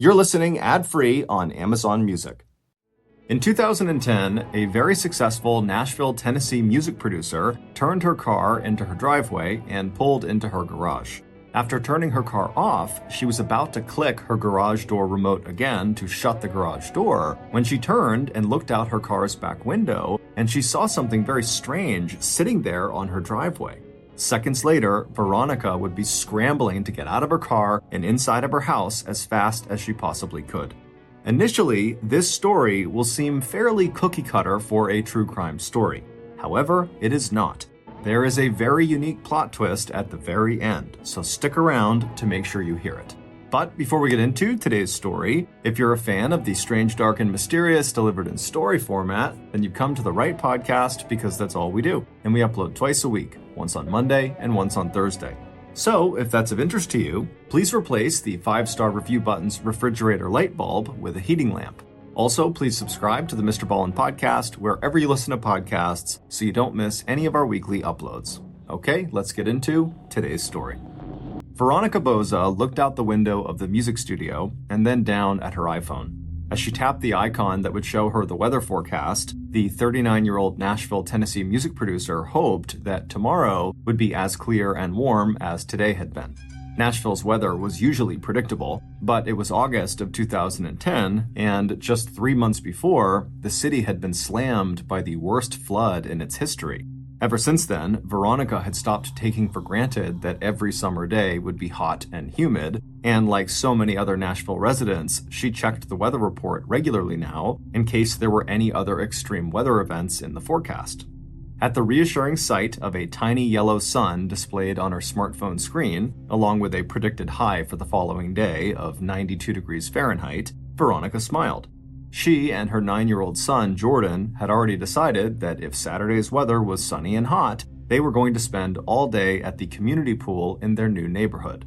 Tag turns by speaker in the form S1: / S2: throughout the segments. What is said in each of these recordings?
S1: You're listening ad-free on Amazon Music. In 2010, a very successful Nashville, Tennessee music producer turned her car into her driveway and pulled into her garage. After turning her car off, she was about to click her garage door remote again to shut the garage door when she turned and looked out her car's back window, and she saw something very strange sitting there on her driveway. Seconds later, Veronica would be scrambling to get out of her car and inside of her house as fast as she possibly could. Initially, this story will seem fairly cookie-cutter for a true crime story. However, it is not. There is a very unique plot twist at the very end, so stick around to make sure you hear it. But before we get into today's story, if you're a fan of the strange, dark, and mysterious delivered in story format, then you've come to the right podcast because that's all we do. And we upload twice a week, once on Monday and once on Thursday. So, if that's of interest to you, please replace the 5-star review button's refrigerator light bulb with a heating lamp. Also, please subscribe to the MrBallen podcast wherever you listen to podcasts so you don't miss any of our weekly uploads. Okay, let's get into today's story. Veronica Boza looked out the window of the music studio and then down at her iPhone. As she tapped the icon that would show her the weather forecast, the 39-year-old Nashville, Tennessee music producer hoped that tomorrow would be as clear and warm as today had been. Nashville's weather was usually predictable, but it was August of 2010, and just 3 months before, the city had been slammed by the worst flood in its history. Ever since then, Veronica had stopped taking for granted that every summer day would be hot and humid, and like so many other Nashville residents, she checked the weather report regularly now in case there were any other extreme weather events in the forecast. At the reassuring sight of a tiny yellow sun displayed on her smartphone screen, along with a predicted high for the following day of 92 degrees Fahrenheit, Veronica smiled. She and her 9-year-old son, Jordan, had already decided that if Saturday's weather was sunny and hot, they were going to spend all day at the community pool in their new neighborhood.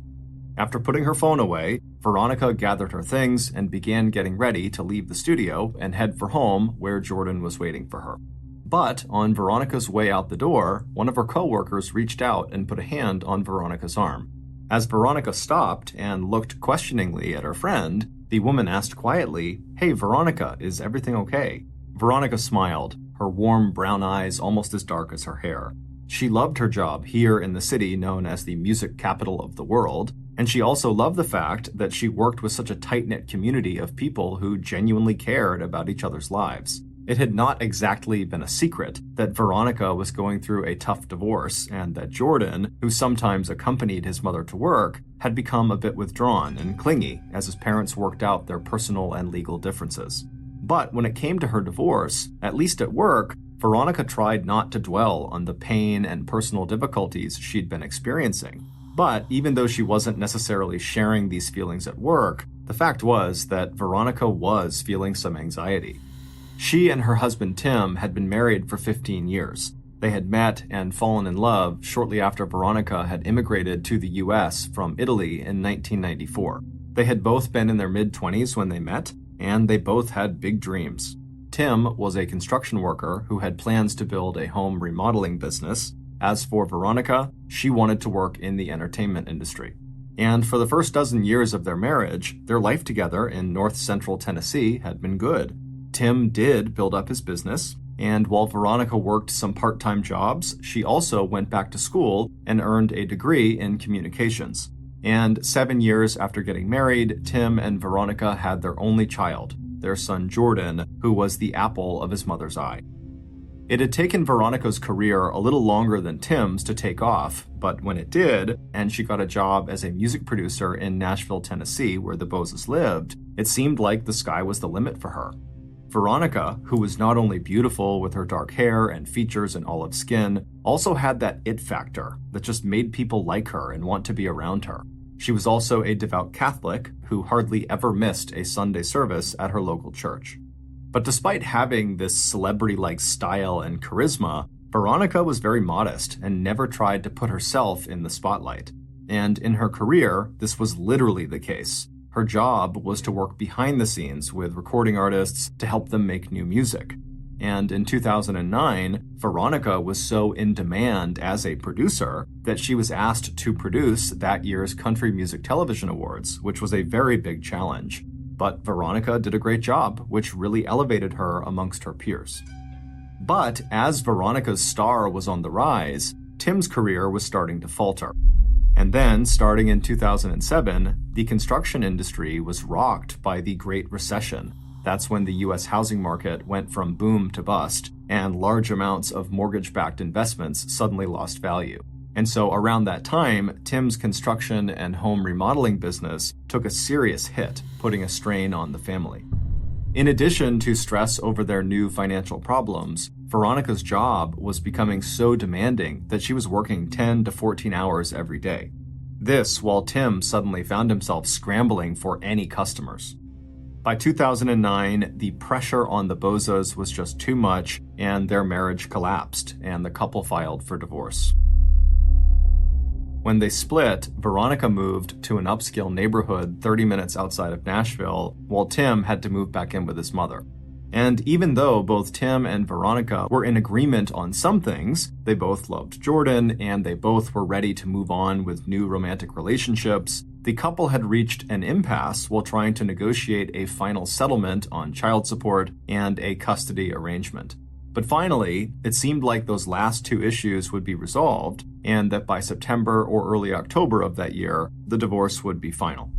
S1: After putting her phone away, Veronica gathered her things and began getting ready to leave the studio and head for home where Jordan was waiting for her. But on Veronica's way out the door, one of her coworkers reached out and put a hand on Veronica's arm. As Veronica stopped and looked questioningly at her friend, the woman asked quietly, "Hey, Veronica, is everything okay?" Veronica smiled, her warm brown eyes almost as dark as her hair. She loved her job here in the city known as the music capital of the world, and she also loved the fact that she worked with such a tight-knit community of people who genuinely cared about each other's lives. It had not exactly been a secret that Veronica was going through a tough divorce and that Jordan, who sometimes accompanied his mother to work, had become a bit withdrawn and clingy as his parents worked out their personal and legal differences. But when it came to her divorce, at least at work, Veronica tried not to dwell on the pain and personal difficulties she'd been experiencing. But even though she wasn't necessarily sharing these feelings at work, the fact was that Veronica was feeling some anxiety. She and her husband Tim had been married for 15 years. They had met and fallen in love shortly after Veronica had immigrated to the US from Italy in 1994. They had both been in their mid-20s when they met, and they both had big dreams. Tim was a construction worker who had plans to build a home remodeling business. As for Veronica, she wanted to work in the entertainment industry. And for the first dozen years of their marriage, their life together in north-central Tennessee had been good. Tim did build up his business, and while Veronica worked some part-time jobs, she also went back to school and earned a degree in communications. And 7 years after getting married, Tim and Veronica had their only child, their son Jordan, who was the apple of his mother's eye. It had taken Veronica's career a little longer than Tim's to take off, but when it did, and she got a job as a music producer in Nashville, Tennessee, where the Bozes lived, it seemed like the sky was the limit for her. Veronica, who was not only beautiful with her dark hair and features and olive skin, also had that it factor that just made people like her and want to be around her. She was also a devout Catholic who hardly ever missed a Sunday service at her local church. But despite having this celebrity-like style and charisma, Veronica was very modest and never tried to put herself in the spotlight. And in her career, this was literally the case. Her job was to work behind the scenes with recording artists to help them make new music. And in 2009, Veronica was so in demand as a producer that she was asked to produce that year's Country Music Television Awards, which was a very big challenge. But Veronica did a great job, which really elevated her amongst her peers. But as Veronica's star was on the rise, Tim's career was starting to falter. And then, starting in 2007, the construction industry was rocked by the Great Recession. That's when the US housing market went from boom to bust, and large amounts of mortgage-backed investments suddenly lost value. And so around that time, Tim's construction and home remodeling business took a serious hit, putting a strain on the family. In addition to stress over their new financial problems, Veronica's job was becoming so demanding that she was working 10 to 14 hours every day. This while Tim suddenly found himself scrambling for any customers. By 2009, the pressure on the Bozas was just too much, and their marriage collapsed, and the couple filed for divorce. When they split, Veronica moved to an upscale neighborhood 30 minutes outside of Nashville, while Tim had to move back in with his mother. And even though both Tim and Veronica were in agreement on some things, they both loved Jordan and they both were ready to move on with new romantic relationships, the couple had reached an impasse while trying to negotiate a final settlement on child support and a custody arrangement. But finally, it seemed like those last two issues would be resolved, and that by September or early October of that year, the divorce would be final.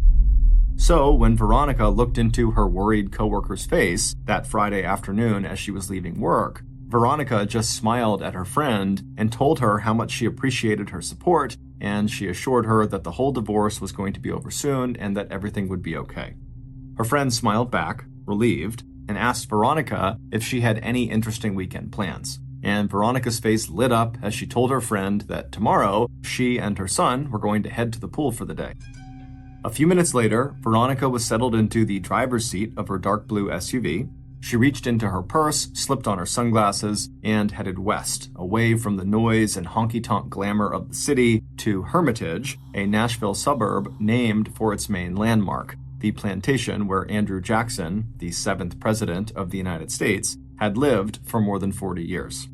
S1: So, when Veronica looked into her worried coworker's face that Friday afternoon as she was leaving work, Veronica just smiled at her friend and told her how much she appreciated her support, and she assured her that the whole divorce was going to be over soon and that everything would be okay. Her friend smiled back, relieved, and asked Veronica if she had any interesting weekend plans. And Veronica's face lit up as she told her friend that tomorrow, she and her son were going to head to the pool for the day. A few minutes later, Veronica was settled into the driver's seat of her dark blue SUV. She reached into her purse, slipped on her sunglasses, and headed west, away from the noise and honky-tonk glamour of the city to Hermitage, a Nashville suburb named for its main landmark, the plantation where Andrew Jackson, the 7th president of the United States, had lived for more than 40 years.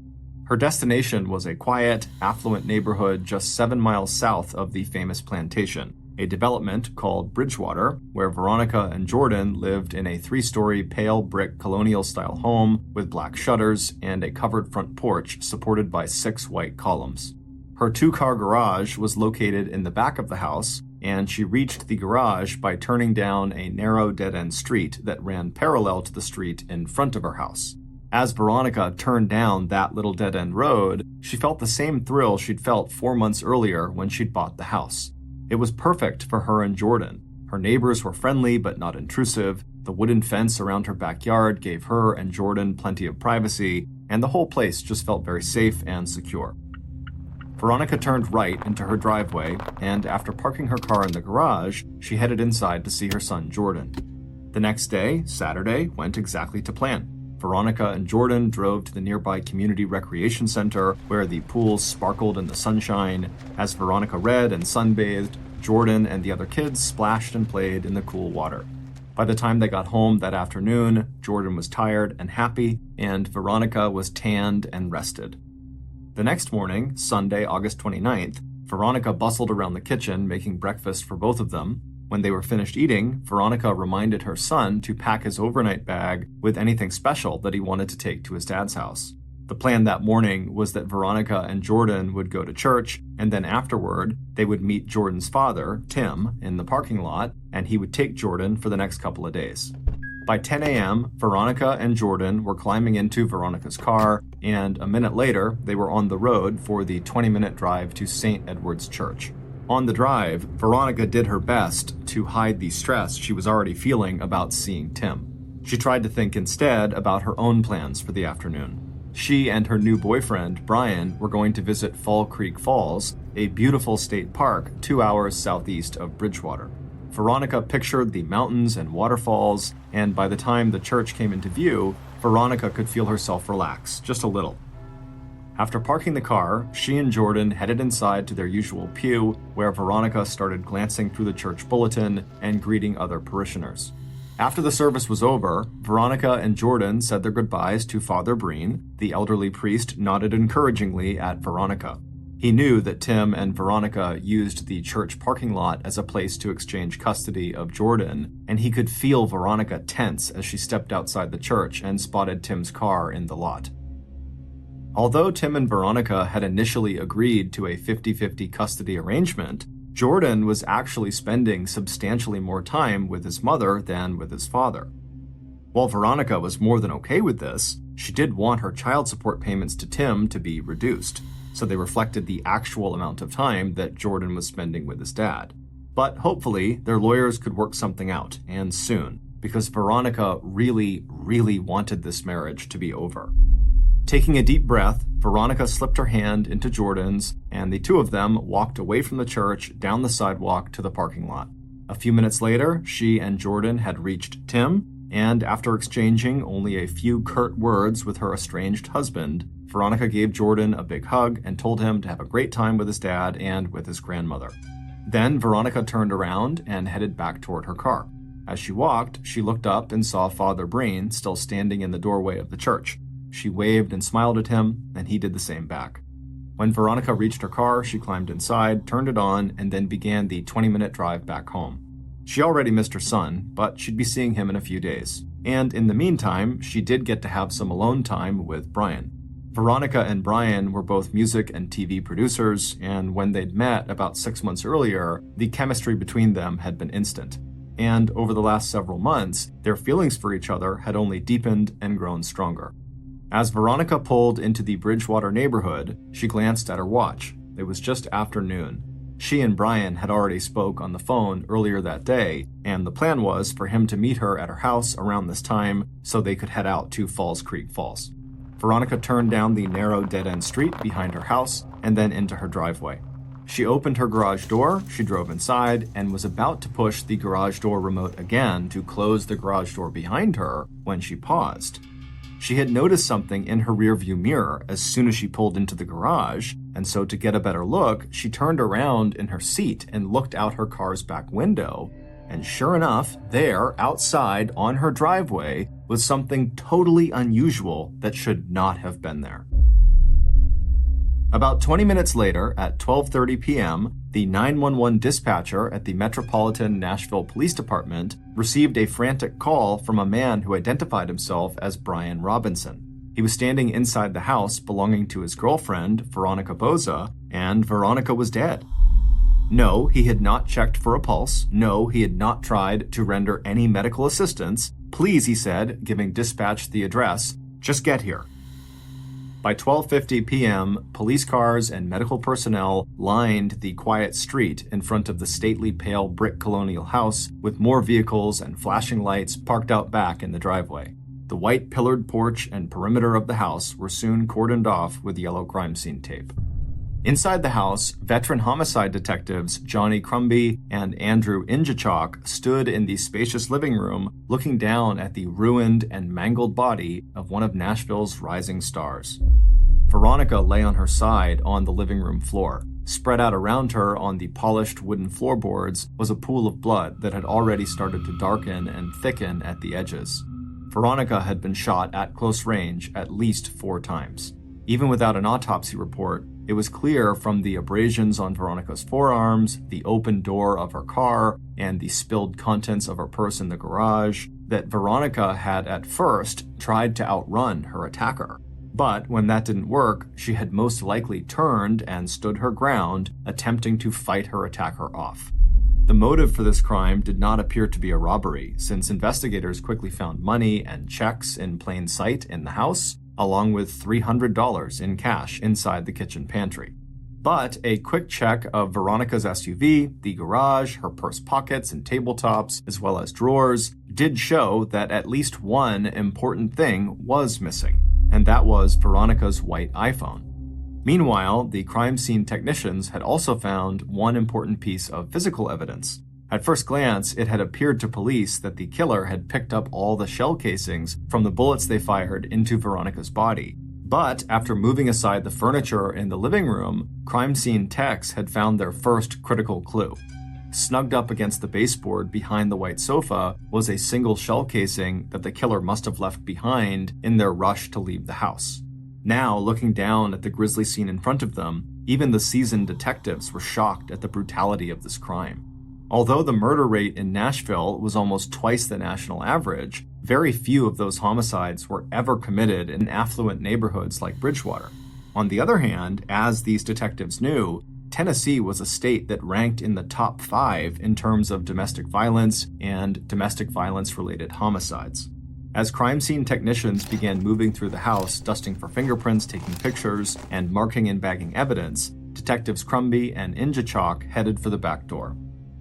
S1: Her destination was a quiet, affluent neighborhood just 7 miles south of the famous plantation, a development called Bridgewater, where Veronica and Jordan lived in a 3-story pale brick colonial-style home with black shutters and a covered front porch supported by 6 white columns. Her 2-car garage was located in the back of the house, and she reached the garage by turning down a narrow dead-end street that ran parallel to the street in front of her house. As Veronica turned down that little dead-end road, she felt the same thrill she'd felt 4 months earlier when she'd bought the house. It was perfect for her and Jordan. Her neighbors were friendly but not intrusive, the wooden fence around her backyard gave her and Jordan plenty of privacy, and the whole place just felt very safe and secure. Veronica turned right into her driveway, and after parking her car in the garage, she headed inside to see her son Jordan. The next day, Saturday, went exactly to plan. Veronica and Jordan drove to the nearby community recreation center where the pools sparkled in the sunshine. As Veronica read and sunbathed, Jordan and the other kids splashed and played in the cool water. By the time they got home that afternoon, Jordan was tired and happy, and Veronica was tanned and rested. The next morning, Sunday, August 29th, Veronica bustled around the kitchen making breakfast for both of them. When they were finished eating, Veronica reminded her son to pack his overnight bag with anything special that he wanted to take to his dad's house. The plan that morning was that Veronica and Jordan would go to church, and then afterward, they would meet Jordan's father, Tim, in the parking lot, and he would take Jordan for the next couple of days. By 10 a.m., Veronica and Jordan were climbing into Veronica's car, and a minute later, they were on the road for the 20-minute drive to St. Edward's Church. On the drive, Veronica did her best to hide the stress she was already feeling about seeing Tim. She tried to think instead about her own plans for the afternoon. She and her new boyfriend, Brian, were going to visit Fall Creek Falls, a beautiful state park 2 hours southeast of Bridgewater. Veronica pictured the mountains and waterfalls, and by the time the church came into view, Veronica could feel herself relax, just a little. After parking the car, she and Jordan headed inside to their usual pew, where Veronica started glancing through the church bulletin and greeting other parishioners. After the service was over, Veronica and Jordan said their goodbyes to Father Breen. The elderly priest nodded encouragingly at Veronica. He knew that Tim and Veronica used the church parking lot as a place to exchange custody of Jordan, and he could feel Veronica tense as she stepped outside the church and spotted Tim's car in the lot. Although Tim and Veronica had initially agreed to a 50-50 custody arrangement, Jordan was actually spending substantially more time with his mother than with his father. While Veronica was more than okay with this, she did want her child support payments to Tim to be reduced, so they reflected the actual amount of time that Jordan was spending with his dad. But hopefully, their lawyers could work something out, and soon, because Veronica really, really wanted this marriage to be over. Taking a deep breath, Veronica slipped her hand into Jordan's, and the two of them walked away from the church down the sidewalk to the parking lot. A few minutes later, she and Jordan had reached Tim, and after exchanging only a few curt words with her estranged husband, Veronica gave Jordan a big hug and told him to have a great time with his dad and with his grandmother. Then Veronica turned around and headed back toward her car. As she walked, she looked up and saw Father Brain still standing in the doorway of the church. She waved and smiled at him, and he did the same back. When Veronica reached her car, she climbed inside, turned it on, and then began the 20-minute drive back home. She already missed her son, but she'd be seeing him in a few days. And in the meantime, she did get to have some alone time with Brian. Veronica and Brian were both music and TV producers, and when they'd met about 6 months earlier, the chemistry between them had been instant. And over the last several months, their feelings for each other had only deepened and grown stronger. As Veronica pulled into the Bridgewater neighborhood, she glanced at her watch. It was just after noon. She and Brian had already spoke on the phone earlier that day, and the plan was for him to meet her at her house around this time so they could head out to Falls Creek Falls. Veronica turned down the narrow dead-end street behind her house and then into her driveway. She opened her garage door, she drove inside, and was about to push the garage door remote again to close the garage door behind her when she paused. She had noticed something in her rearview mirror as soon as she pulled into the garage, and so to get a better look, she turned around in her seat and looked out her car's back window. And sure enough, there, outside, on her driveway, was something totally unusual that should not have been there. About 20 minutes later, at 12:30 p.m., the 911 dispatcher at the Metropolitan Nashville Police Department received a frantic call from a man who identified himself as Brian Robinson. He was standing inside the house belonging to his girlfriend, Veronica Boza, and Veronica was dead. No, he had not checked for a pulse. No, he had not tried to render any medical assistance. Please, he said, giving dispatch the address, just get here. By 12:50 p.m., police cars and medical personnel lined the quiet street in front of the stately pale brick colonial house with more vehicles and flashing lights parked out back in the driveway. The white pillared porch and perimeter of the house were soon cordoned off with yellow crime scene tape. Inside the house, veteran homicide detectives Johnny Crumby and Andrew Injachok stood in the spacious living room looking down at the ruined and mangled body of one of Nashville's rising stars. Veronica lay on her side on the living room floor. Spread out around her on the polished wooden floorboards was a pool of blood that had already started to darken and thicken at the edges. Veronica had been shot at close range at least 4 times. Even without an autopsy report, it was clear from the abrasions on Veronica's forearms, the open door of her car, and the spilled contents of her purse in the garage that Veronica had at first tried to outrun her attacker. But when that didn't work, she had most likely turned and stood her ground, attempting to fight her attacker off. The motive for this crime did not appear to be a robbery, since investigators quickly found money and checks in plain sight in the house, along with $300 in cash inside the kitchen pantry. But a quick check of Veronica's SUV, the garage, her purse pockets and tabletops, as well as drawers, did show that at least one important thing was missing, and that was Veronica's white iPhone. Meanwhile, the crime scene technicians had also found one important piece of physical evidence. At first glance, it had appeared to police that the killer had picked up all the shell casings from the bullets they fired into Veronica's body. But after moving aside the furniture in the living room, crime scene techs had found their first critical clue. Snugged up against the baseboard behind the white sofa was a single shell casing that the killer must have left behind in their rush to leave the house. Now, looking down at the grisly scene in front of them, even the seasoned detectives were shocked at the brutality of this crime. Although the murder rate in Nashville was almost twice the national average, very few of those homicides were ever committed in affluent neighborhoods like Bridgewater. On the other hand, as these detectives knew, Tennessee was a state that ranked in the top 5 in terms of domestic violence and domestic violence-related homicides. As crime scene technicians began moving through the house, dusting for fingerprints, taking pictures, and marking and bagging evidence, Detectives Crumby and Injachok headed for the back door.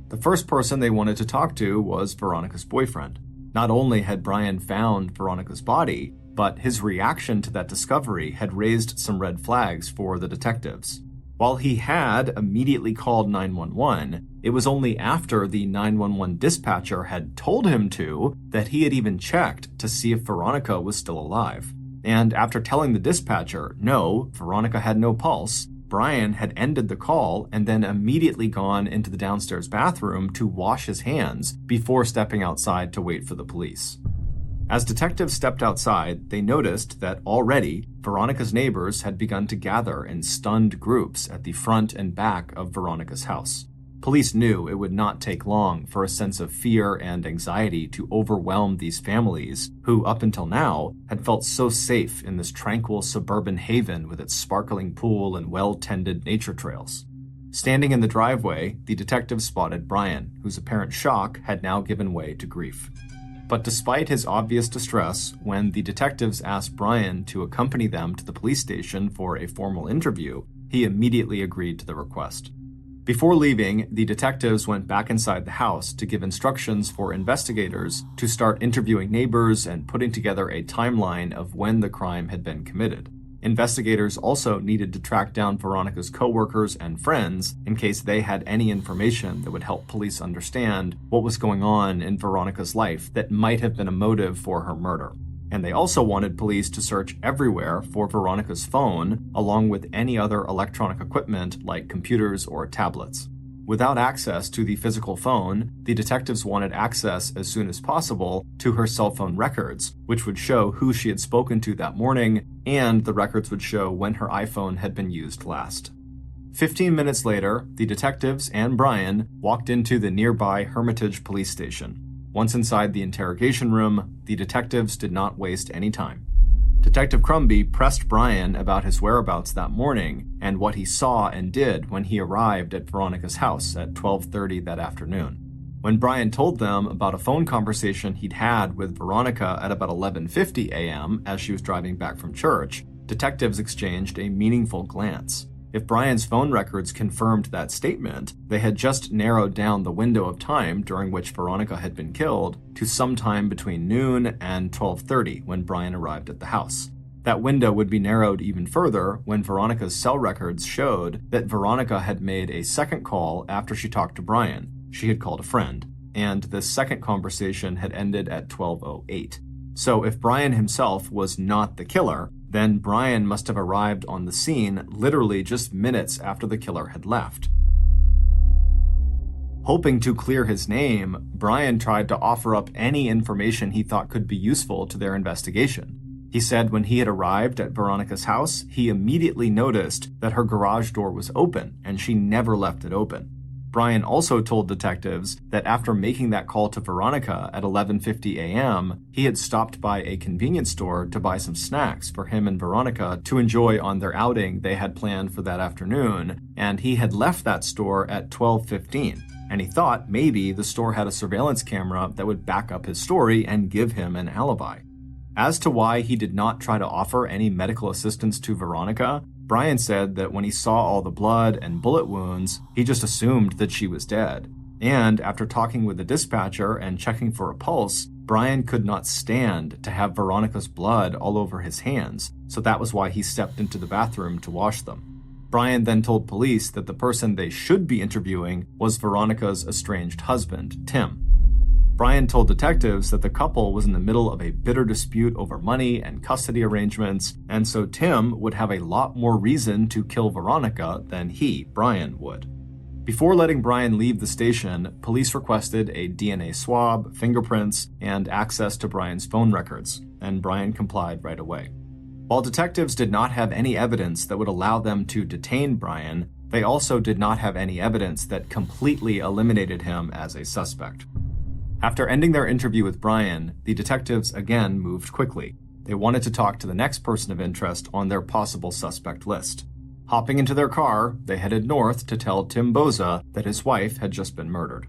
S1: The first person they wanted to talk to was Veronica's boyfriend. Not only had Brian found Veronica's body, but his reaction to that discovery had raised some red flags for the detectives. While he had immediately called 911, it was only after the 911 dispatcher had told him to that he had even checked to see if Veronica was still alive. And after telling the dispatcher, no, Veronica had no pulse, Brian had ended the call and then immediately gone into the downstairs bathroom to wash his hands before stepping outside to wait for the police. As detectives stepped outside, they noticed that already Veronica's neighbors had begun to gather in stunned groups at the front and back of Veronica's house. Police knew it would not take long for a sense of fear and anxiety to overwhelm these families who, up until now, had felt so safe in this tranquil suburban haven with its sparkling pool and well-tended nature trails. Standing in the driveway, the detectives spotted Brian, whose apparent shock had now given way to grief. But despite his obvious distress, when the detectives asked Brian to accompany them to the police station for a formal interview, he immediately agreed to the request. Before leaving, the detectives went back inside the house to give instructions for investigators to start interviewing neighbors and putting together a timeline of when the crime had been committed. Investigators also needed to track down Veronica's coworkers and friends in case they had any information that would help police understand what was going on in Veronica's life that might have been a motive for her murder. And they also wanted police to search everywhere for Veronica's phone, along with any other electronic equipment like computers or tablets. Without access to the physical phone, the detectives wanted access as soon as possible to her cell phone records, which would show who she had spoken to that morning, and the records would show when her iPhone had been used last. 15 minutes later, the detectives and Brian walked into the nearby Hermitage police station. Once inside the interrogation room, the detectives did not waste any time. Detective Crumby pressed Brian about his whereabouts that morning and what he saw and did when he arrived at Veronica's house at 12:30 that afternoon. When Brian told them about a phone conversation he'd had with Veronica at about 11:50 a.m. as she was driving back from church, detectives exchanged a meaningful glance. If Brian's phone records confirmed that statement, they had just narrowed down the window of time during which Veronica had been killed to sometime between noon and 12:30 when Brian arrived at the house. That window would be narrowed even further when Veronica's cell records showed that Veronica had made a second call after she talked to Brian. She had called a friend, and this second conversation had ended at 12:08. So if Brian himself was not the killer, then Brian must have arrived on the scene literally just minutes after the killer had left. Hoping to clear his name, Brian tried to offer up any information he thought could be useful to their investigation. He said when he had arrived at Veronica's house, he immediately noticed that her garage door was open and she never left it open. Brian also told detectives that after making that call to Veronica at 11:50 a.m., he had stopped by a convenience store to buy some snacks for him and Veronica to enjoy on their outing they had planned for that afternoon, and he had left that store at 12:15, and he thought maybe the store had a surveillance camera that would back up his story and give him an alibi. As to why he did not try to offer any medical assistance to Veronica, Brian said that when he saw all the blood and bullet wounds, he just assumed that she was dead. And after talking with the dispatcher and checking for a pulse, Brian could not stand to have Veronica's blood all over his hands, so that was why he stepped into the bathroom to wash them. Brian then told police that the person they should be interviewing was Veronica's estranged husband, Tim. Brian told detectives that the couple was in the middle of a bitter dispute over money and custody arrangements, and so Tim would have a lot more reason to kill Veronica than he, Brian, would. Before letting Brian leave the station, police requested a DNA swab, fingerprints, and access to Brian's phone records, and Brian complied right away. While detectives did not have any evidence that would allow them to detain Brian, they also did not have any evidence that completely eliminated him as a suspect. After ending their interview with Brian, the detectives again moved quickly. They wanted to talk to the next person of interest on their possible suspect list. Hopping into their car, they headed north to tell Tim Boza that his wife had just been murdered.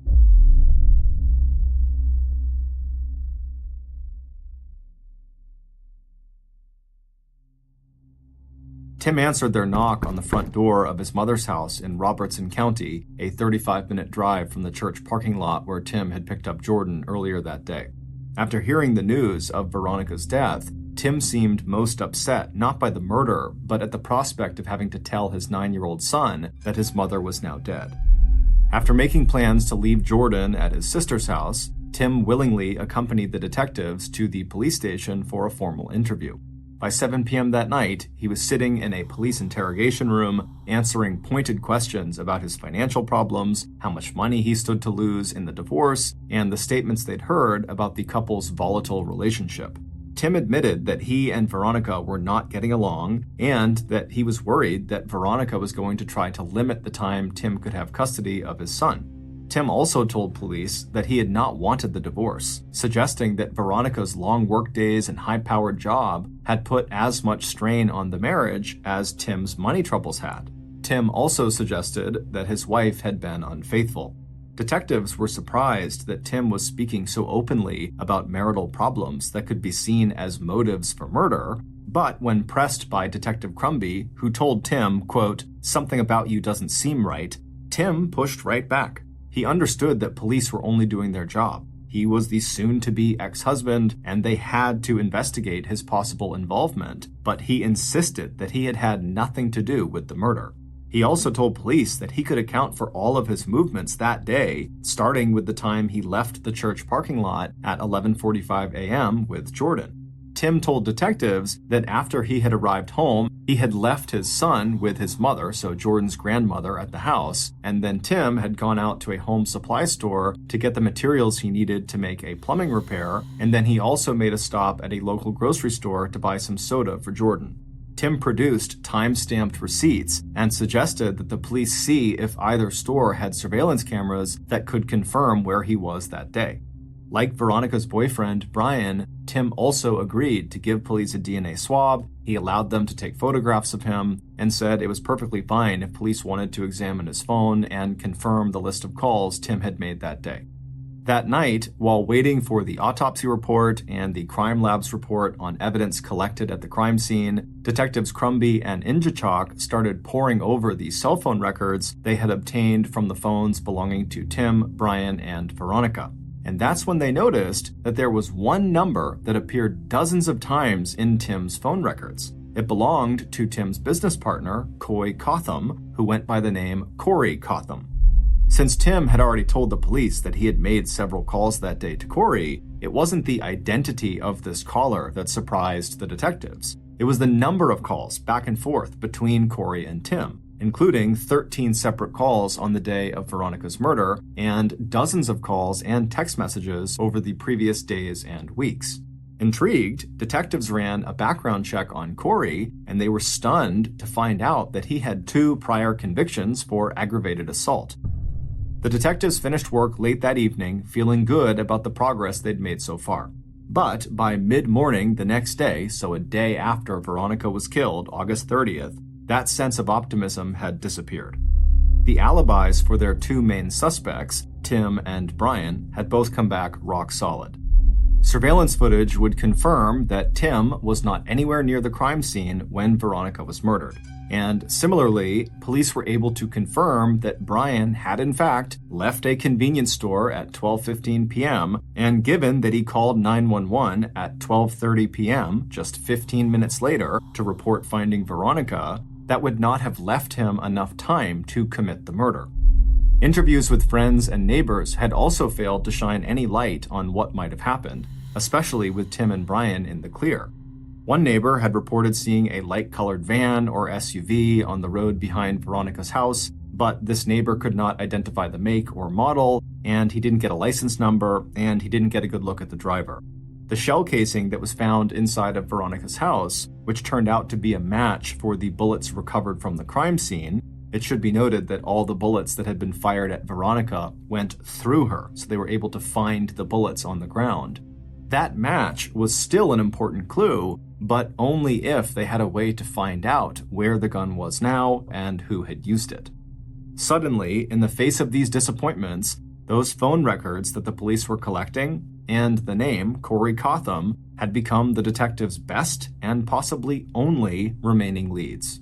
S1: Tim answered their knock on the front door of his mother's house in Robertson County, a 35-minute drive from the church parking lot where Tim had picked up Jordan earlier that day. After hearing the news of Veronica's death, Tim seemed most upset not by the murder, but at the prospect of having to tell his 9-year-old son that his mother was now dead. After making plans to leave Jordan at his sister's house, Tim willingly accompanied the detectives to the police station for a formal interview. By 7 p.m. that night, he was sitting in a police interrogation room, answering pointed questions about his financial problems, how much money he stood to lose in the divorce, and the statements they'd heard about the couple's volatile relationship. Tim admitted that he and Veronica were not getting along, and that he was worried that Veronica was going to try to limit the time Tim could have custody of his son. Tim also told police that he had not wanted the divorce, suggesting that Veronica's long workdays and high-powered job had put as much strain on the marriage as Tim's money troubles had. Tim also suggested that his wife had been unfaithful. Detectives were surprised that Tim was speaking so openly about marital problems that could be seen as motives for murder, but when pressed by Detective Crumby, who told Tim, quote, "Something about you doesn't seem right," Tim pushed right back. He understood that police were only doing their job. He was the soon-to-be ex-husband, and they had to investigate his possible involvement, but he insisted that he had had nothing to do with the murder. He also told police that he could account for all of his movements that day, starting with the time he left the church parking lot at 11:45 a.m. with Jordan. Tim told detectives that after he had arrived home, he had left his son with his mother, so Jordan's grandmother, at the house, and then Tim had gone out to a home supply store to get the materials he needed to make a plumbing repair, and then he also made a stop at a local grocery store to buy some soda for Jordan. Tim produced time-stamped receipts and suggested that the police see if either store had surveillance cameras that could confirm where he was that day. Like Veronica's boyfriend, Brian, Tim also agreed to give police a DNA swab. He allowed them to take photographs of him and said it was perfectly fine if police wanted to examine his phone and confirm the list of calls Tim had made that day. That night, while waiting for the autopsy report and the crime lab's report on evidence collected at the crime scene, Detectives Crumby and Injachok started poring over the cell phone records they had obtained from the phones belonging to Tim, Brian, and Veronica. And that's when they noticed that there was one number that appeared dozens of times in Tim's phone records. It belonged to Tim's business partner, Coy Cotham, who went by the name Corey Cotham. Since Tim had already told the police that he had made several calls that day to Corey, it wasn't the identity of this caller that surprised the detectives. It was the number of calls back and forth between Corey and Tim, including 13 separate calls on the day of Veronica's murder and dozens of calls and text messages over the previous days and weeks. Intrigued, detectives ran a background check on Corey, and they were stunned to find out that he had 2 prior convictions for aggravated assault. The detectives finished work late that evening, feeling good about the progress they'd made so far. But by mid-morning the next day, so a day after Veronica was killed, August 30th, that sense of optimism had disappeared. The alibis for their 2 main suspects, Tim and Brian, had both come back rock solid. Surveillance footage would confirm that Tim was not anywhere near the crime scene when Veronica was murdered. And similarly, police were able to confirm that Brian had in fact left a convenience store at 12:15 p.m., and given that he called 911 at 12:30 p.m., just 15 minutes later, to report finding Veronica, that would not have left him enough time to commit the murder. Interviews with friends and neighbors had also failed to shine any light on what might have happened, especially with Tim and Brian in the clear. One neighbor had reported seeing a light-colored van or SUV on the road behind Veronica's house, but this neighbor could not identify the make or model, and he didn't get a license number, and he didn't get a good look at the driver. The shell casing that was found inside of Veronica's house, which turned out to be a match for the bullets recovered from the crime scene. It should be noted that all the bullets that had been fired at Veronica went through her, so they were able to find the bullets on the ground. That match was still an important clue, but only if they had a way to find out where the gun was now and who had used it. Suddenly, in the face of these disappointments, those phone records that the police were collecting and the name Corey Cotham had become the detectives' best and possibly only remaining leads.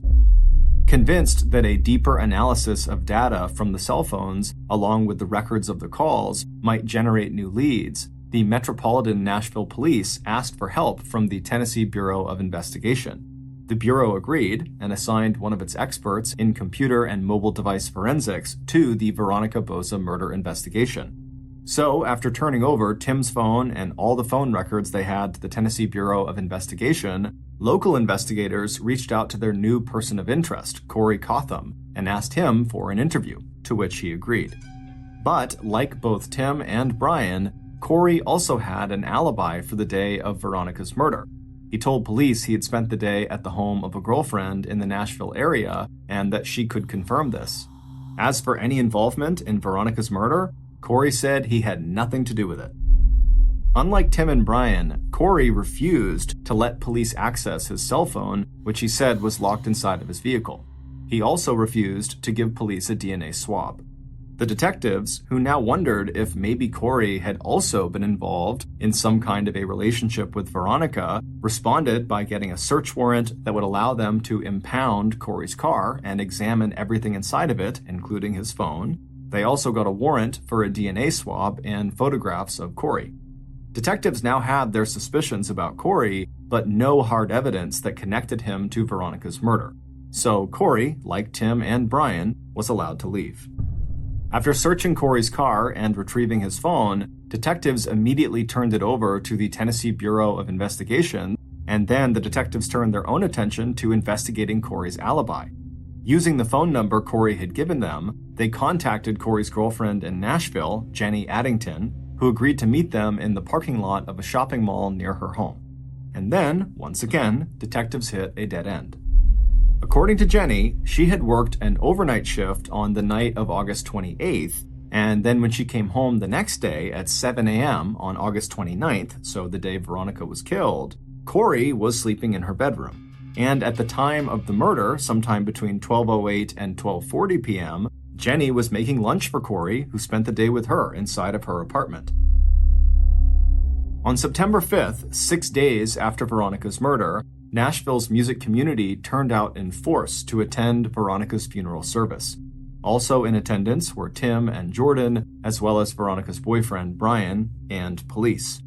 S1: Convinced that a deeper analysis of data from the cell phones, along with the records of the calls, might generate new leads, the Metropolitan Nashville Police asked for help from the Tennessee Bureau of Investigation. The Bureau agreed and assigned one of its experts in computer and mobile device forensics to the Veronica Boza murder investigation. So, after turning over Tim's phone and all the phone records they had to the Tennessee Bureau of Investigation, local investigators reached out to their new person of interest, Corey Cotham, and asked him for an interview, to which he agreed. But, like both Tim and Brian, Corey also had an alibi for the day of Veronica's murder. He told police he had spent the day at the home of a girlfriend in the Nashville area and that she could confirm this. As for any involvement in Veronica's murder, Corey said he had nothing to do with it. Unlike Tim and Brian, Corey refused to let police access his cell phone, which he said was locked inside of his vehicle. He also refused to give police a DNA swab. The detectives, who now wondered if maybe Corey had also been involved in some kind of a relationship with Veronica, responded by getting a search warrant that would allow them to impound Corey's car and examine everything inside of it, including his phone. They also got a warrant for a DNA swab and photographs of Corey. Detectives now had their suspicions about Corey, but no hard evidence that connected him to Veronica's murder. So Corey, like Tim and Brian, was allowed to leave. After searching Corey's car and retrieving his phone, detectives immediately turned it over to the Tennessee Bureau of Investigation, and then the detectives turned their own attention to investigating Corey's alibi. Using the phone number Corey had given them, they contacted Corey's girlfriend in Nashville, Jenny Addington, who agreed to meet them in the parking lot of a shopping mall near her home. And then, once again, detectives hit a dead end. According to Jenny, she had worked an overnight shift on the night of August 28th, and then when she came home the next day at 7 a.m. on August 29th, so the day Veronica was killed, Corey was sleeping in her bedroom. And at the time of the murder, sometime between 12:08 and 12:40 p.m., Jenny was making lunch for Corey, who spent the day with her inside of her apartment. On September 5th, 6 days after Veronica's murder, Nashville's music community turned out in force to attend Veronica's funeral service. Also in attendance were Tim and Jordan, as well as Veronica's boyfriend, Brian, and police.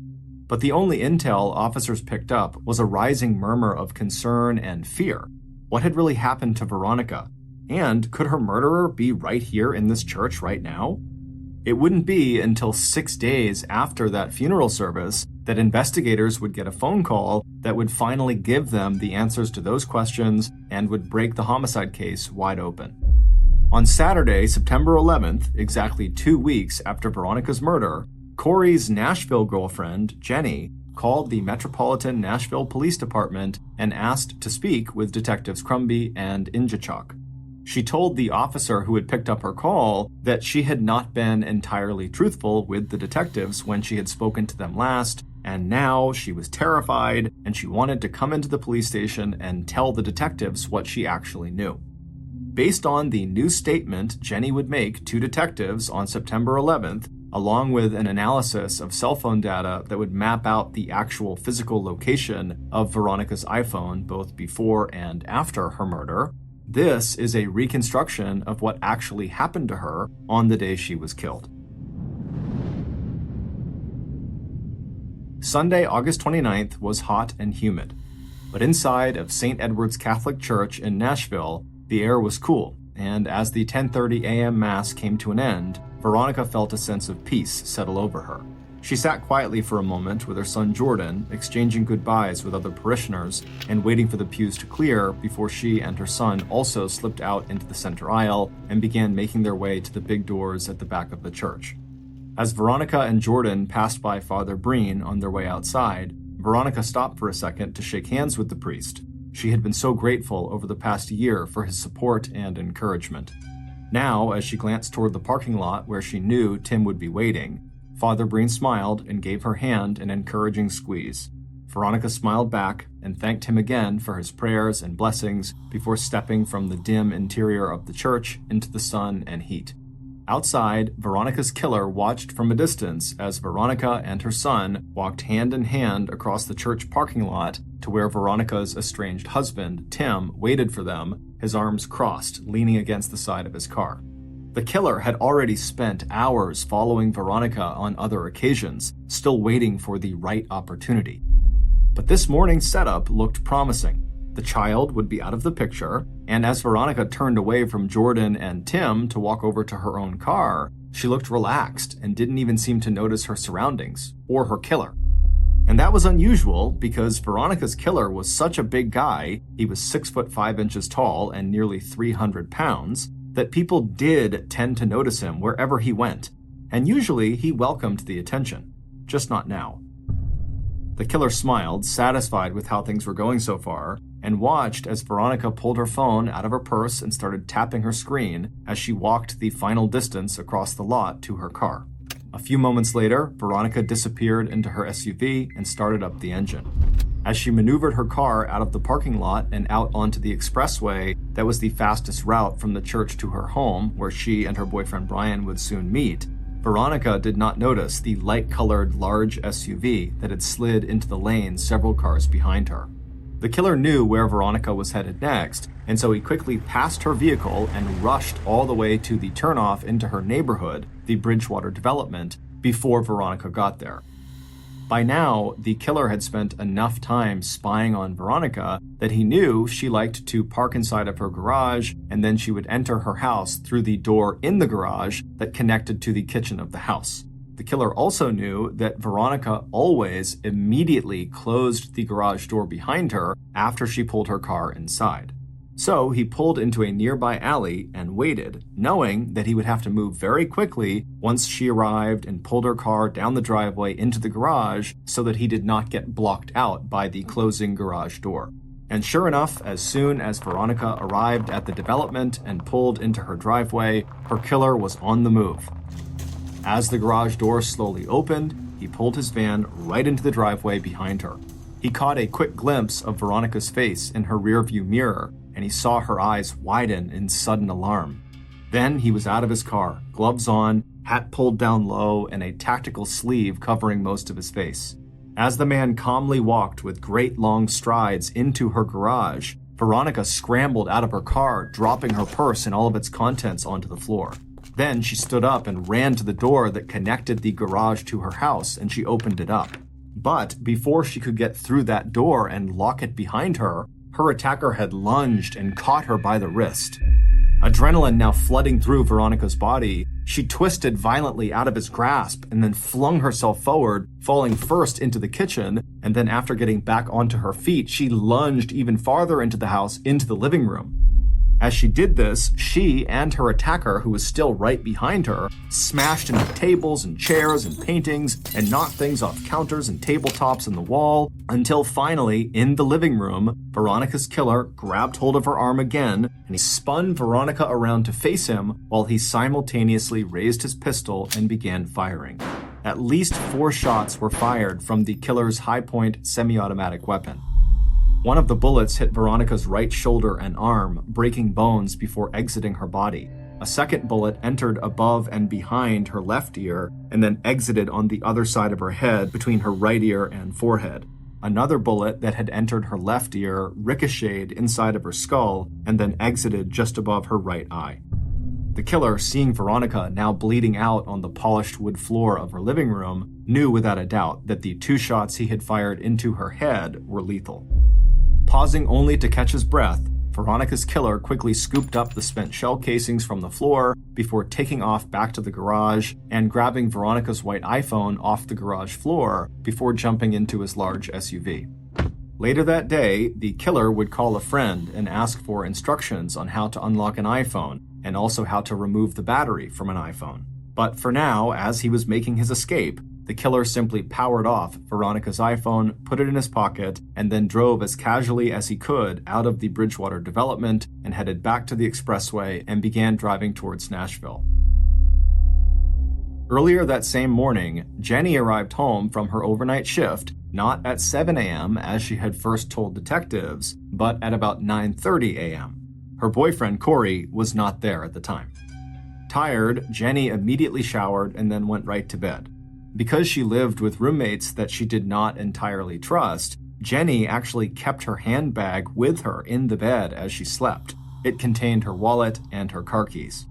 S1: But the only intel officers picked up was a rising murmur of concern and fear. What had really happened to Veronica? And could her murderer be right here in this church right now? It wouldn't be until 6 days after that funeral service that investigators would get a phone call that would finally give them the answers to those questions and would break the homicide case wide open. On Saturday, September 11th, exactly 2 weeks after Veronica's murder, Corey's Nashville girlfriend, Jenny, called the Metropolitan Nashville Police Department and asked to speak with Detectives Crumby and Injachok. She told the officer who had picked up her call that she had not been entirely truthful with the detectives when she had spoken to them last, and now she was terrified and she wanted to come into the police station and tell the detectives what she actually knew. Based on the new statement Jenny would make to detectives on September 11th, along with an analysis of cell phone data that would map out the actual physical location of Veronica's iPhone both before and after her murder, this is a reconstruction of what actually happened to her on the day she was killed. Sunday, August 29th was hot and humid, but inside of St. Edward's Catholic Church in Nashville, the air was cool, and as the 10:30 a.m. Mass came to an end, Veronica felt a sense of peace settle over her. She sat quietly for a moment with her son Jordan, exchanging goodbyes with other parishioners and waiting for the pews to clear before she and her son also slipped out into the center aisle and began making their way to the big doors at the back of the church. As Veronica and Jordan passed by Father Breen on their way outside, Veronica stopped for a second to shake hands with the priest. She had been so grateful over the past year for his support and encouragement. Now, as she glanced toward the parking lot where she knew Tim would be waiting, Father Breen smiled and gave her hand an encouraging squeeze. Veronica smiled back and thanked him again for his prayers and blessings before stepping from the dim interior of the church into the sun and heat. Outside, Veronica's killer watched from a distance as Veronica and her son walked hand in hand across the church parking lot to where Veronica's estranged husband, Tim, waited for them, his arms crossed, leaning against the side of his car. The killer had already spent hours following Veronica on other occasions, still waiting for the right opportunity. But this morning's setup looked promising. The child would be out of the picture, and as Veronica turned away from Jordan and Tim to walk over to her own car, she looked relaxed and didn't even seem to notice her surroundings or her killer. And that was unusual because Veronica's killer was such a big guy, he was 6'5" tall and nearly 300 pounds, that people did tend to notice him wherever he went, and usually he welcomed the attention, just not now. The killer smiled, satisfied with how things were going so far, and watched as Veronica pulled her phone out of her purse and started tapping her screen as she walked the final distance across the lot to her car. A few moments later, Veronica disappeared into her SUV and started up the engine. As she maneuvered her car out of the parking lot and out onto the expressway that was the fastest route from the church to her home, where she and her boyfriend Brian would soon meet, Veronica did not notice the light-colored large SUV that had slid into the lane several cars behind her. The killer knew where Veronica was headed next, and so he quickly passed her vehicle and rushed all the way to the turnoff into her neighborhood, the Bridgewater development, before Veronica got there. By now, the killer had spent enough time spying on Veronica that he knew she liked to park inside of her garage, and then she would enter her house through the door in the garage that connected to the kitchen of the house. The killer also knew that Veronica always immediately closed the garage door behind her after she pulled her car inside. So he pulled into a nearby alley and waited, knowing that he would have to move very quickly once she arrived and pulled her car down the driveway into the garage so that he did not get blocked out by the closing garage door. And sure enough, as soon as Veronica arrived at the development and pulled into her driveway, her killer was on the move. As the garage door slowly opened, he pulled his van right into the driveway behind her. He caught a quick glimpse of Veronica's face in her rearview mirror, and he saw her eyes widen in sudden alarm. Then he was out of his car, gloves on, hat pulled down low, and a tactical sleeve covering most of his face. As the man calmly walked with great long strides into her garage, Veronica scrambled out of her car, dropping her purse and all of its contents onto the floor. Then she stood up and ran to the door that connected the garage to her house, and she opened it up. But before she could get through that door and lock it behind her, her attacker had lunged and caught her by the wrist. Adrenaline now flooding through Veronica's body, she twisted violently out of his grasp and then flung herself forward, falling first into the kitchen, and then after getting back onto her feet, she lunged even farther into the house, into the living room. As she did this, she and her attacker, who was still right behind her, smashed into tables and chairs and paintings and knocked things off counters and tabletops in the wall, until finally, in the living room, Veronica's killer grabbed hold of her arm again, and he spun Veronica around to face him while he simultaneously raised his pistol and began firing. At least 4 shots were fired from the killer's high-point semi-automatic weapon. One of the bullets hit Veronica's right shoulder and arm, breaking bones before exiting her body. A second bullet entered above and behind her left ear and then exited on the other side of her head between her right ear and forehead. Another bullet that had entered her left ear ricocheted inside of her skull and then exited just above her right eye. The killer, seeing Veronica now bleeding out on the polished wood floor of her living room, knew without a doubt that the 2 shots he had fired into her head were lethal. Pausing only to catch his breath, Veronica's killer quickly scooped up the spent shell casings from the floor before taking off back to the garage and grabbing Veronica's white iPhone off the garage floor before jumping into his large SUV. Later that day, the killer would call a friend and ask for instructions on how to unlock an iPhone and also how to remove the battery from an iPhone. But for now, as he was making his escape, the killer simply powered off Veronica's iPhone, put it in his pocket, and then drove as casually as he could out of the Bridgewater development and headed back to the expressway and began driving towards Nashville. Earlier that same morning, Jenny arrived home from her overnight shift, not at 7 a.m. as she had first told detectives, but at about 9:30 a.m. Her boyfriend, Corey, was not there at the time. Tired, Jenny immediately showered and then went right to bed. Because she lived with roommates that she did not entirely trust, Jenny actually kept her handbag with her in the bed as she slept. It contained her wallet and her car keys.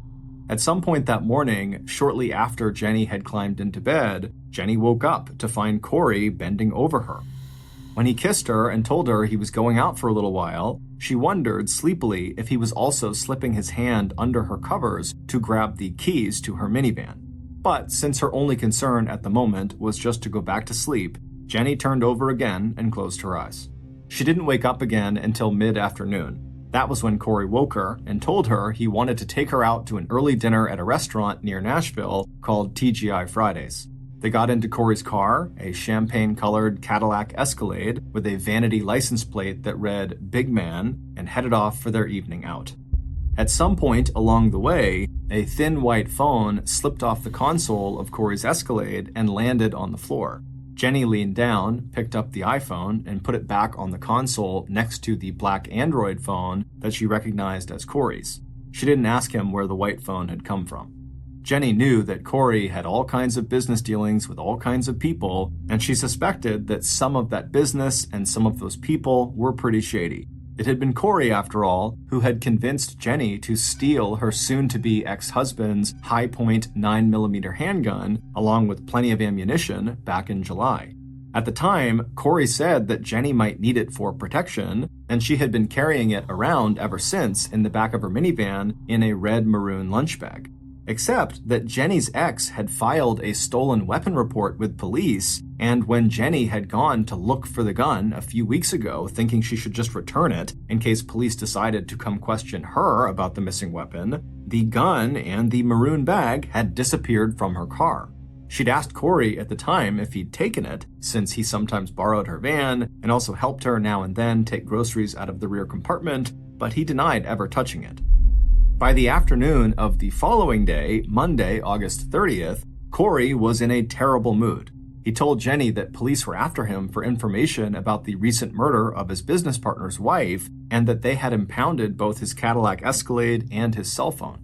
S1: At some point that morning, shortly after Jenny had climbed into bed, Jenny woke up to find Corey bending over her. When he kissed her and told her he was going out for a little while, she wondered sleepily if he was also slipping his hand under her covers to grab the keys to her minivan. But since her only concern at the moment was just to go back to sleep, Jenny turned over again and closed her eyes. She didn't wake up again until mid-afternoon. That was when Corey woke her and told her he wanted to take her out to an early dinner at a restaurant near Nashville called TGI Fridays. They got into Corey's car, a champagne-colored Cadillac Escalade with a vanity license plate that read Big Man, and headed off for their evening out. At some point along the way, a thin white phone slipped off the console of Corey's Escalade and landed on the floor. Jenny leaned down, picked up the iPhone, and put it back on the console next to the black Android phone that she recognized as Corey's. She didn't ask him where the white phone had come from. Jenny knew that Corey had all kinds of business dealings with all kinds of people, and she suspected that some of that business and some of those people were pretty shady. It had been Corey, after all, who had convinced Jenny to steal her soon-to-be ex-husband's high-point 9mm handgun, along with plenty of ammunition, back in July. At the time, Corey said that Jenny might need it for protection, and she had been carrying it around ever since in the back of her minivan in a red-maroon lunch bag. Except that Jenny's ex had filed a stolen weapon report with police, and when Jenny had gone to look for the gun a few weeks ago, thinking she should just return it in case police decided to come question her about the missing weapon, the gun and the maroon bag had disappeared from her car. She'd asked Corey at the time if he'd taken it, since he sometimes borrowed her van and also helped her now and then take groceries out of the rear compartment, but he denied ever touching it. By the afternoon of the following day, Monday, August 30th, Corey was in a terrible mood. He told Jenny that police were after him for information about the recent murder of his business partner's wife and that they had impounded both his Cadillac Escalade and his cell phone.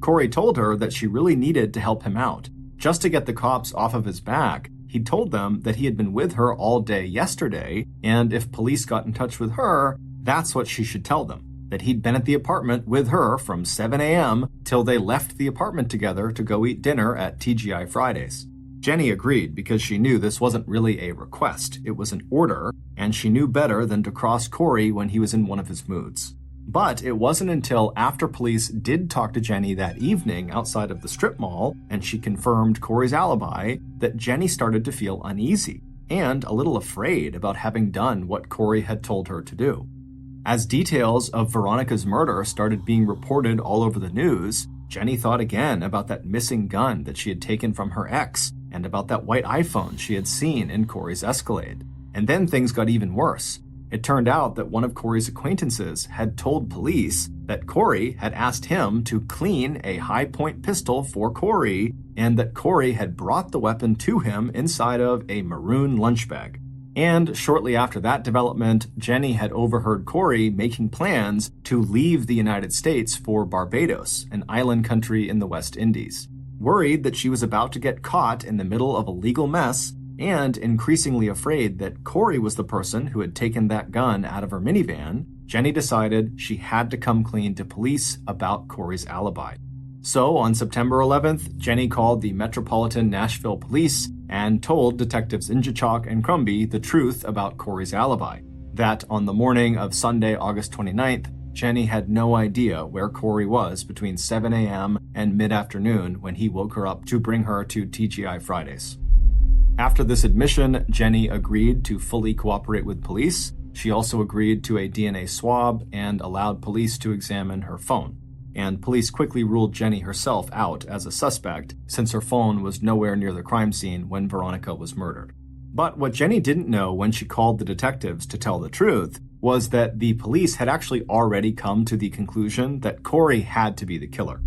S1: Corey told her that she really needed to help him out. Just to get the cops off of his back, he told them that he had been with her all day yesterday, and if police got in touch with her, that's what she should tell them. That he'd been at the apartment with her from 7 a.m. till they left the apartment together to go eat dinner at TGI Fridays. Jenny agreed because she knew this wasn't really a request, it was an order, and she knew better than to cross Corey when he was in one of his moods. But it wasn't until after police did talk to Jenny that evening outside of the strip mall, and she confirmed Corey's alibi, that Jenny started to feel uneasy and a little afraid about having done what Corey had told her to do. As details of Veronica's murder started being reported all over the news, Jenny thought again about that missing gun that she had taken from her ex and about that white iPhone she had seen in Corey's Escalade. And then things got even worse. It turned out that one of Corey's acquaintances had told police that Corey had asked him to clean a high-point pistol for Corey and that Corey had brought the weapon to him inside of a maroon lunch bag. And shortly after that development, Jenny had overheard Corey making plans to leave the United States for Barbados, an island country in the West Indies. Worried that she was about to get caught in the middle of a legal mess, and increasingly afraid that Corey was the person who had taken that gun out of her minivan, Jenny decided she had to come clean to police about Corey's alibi. So on September 11th, Jenny called the Metropolitan Nashville Police and told Detectives Injachok and Crumby the truth about Corey's alibi. That on the morning of Sunday, August 29th, Jenny had no idea where Corey was between 7 a.m. and mid-afternoon when he woke her up to bring her to TGI Fridays. After this admission, Jenny agreed to fully cooperate with police. She also agreed to a DNA swab and allowed police to examine her phone. and police quickly ruled Jenny herself out as a suspect since her phone was nowhere near the crime scene when Veronica was murdered. But what Jenny didn't know when she called the detectives to tell the truth was that the police had actually already come to the conclusion that Corey had to be the killer.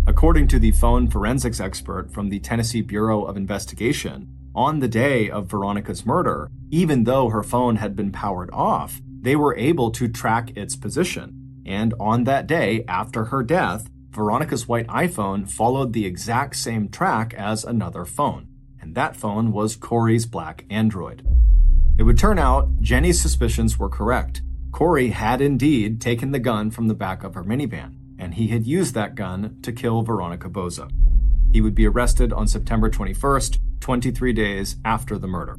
S1: According to the phone forensics expert from the Tennessee Bureau of Investigation, on the day of Veronica's murder, even though her phone had been powered off, they were able to track its position. And on that day, after her death, Veronica's white iPhone followed the exact same track as another phone. And that phone was Corey's black Android. It would turn out Jenny's suspicions were correct. Corey had indeed taken the gun from the back of her minivan, and he had used that gun to kill Veronica Boza. He would be arrested on September 21st, 23 days after the murder.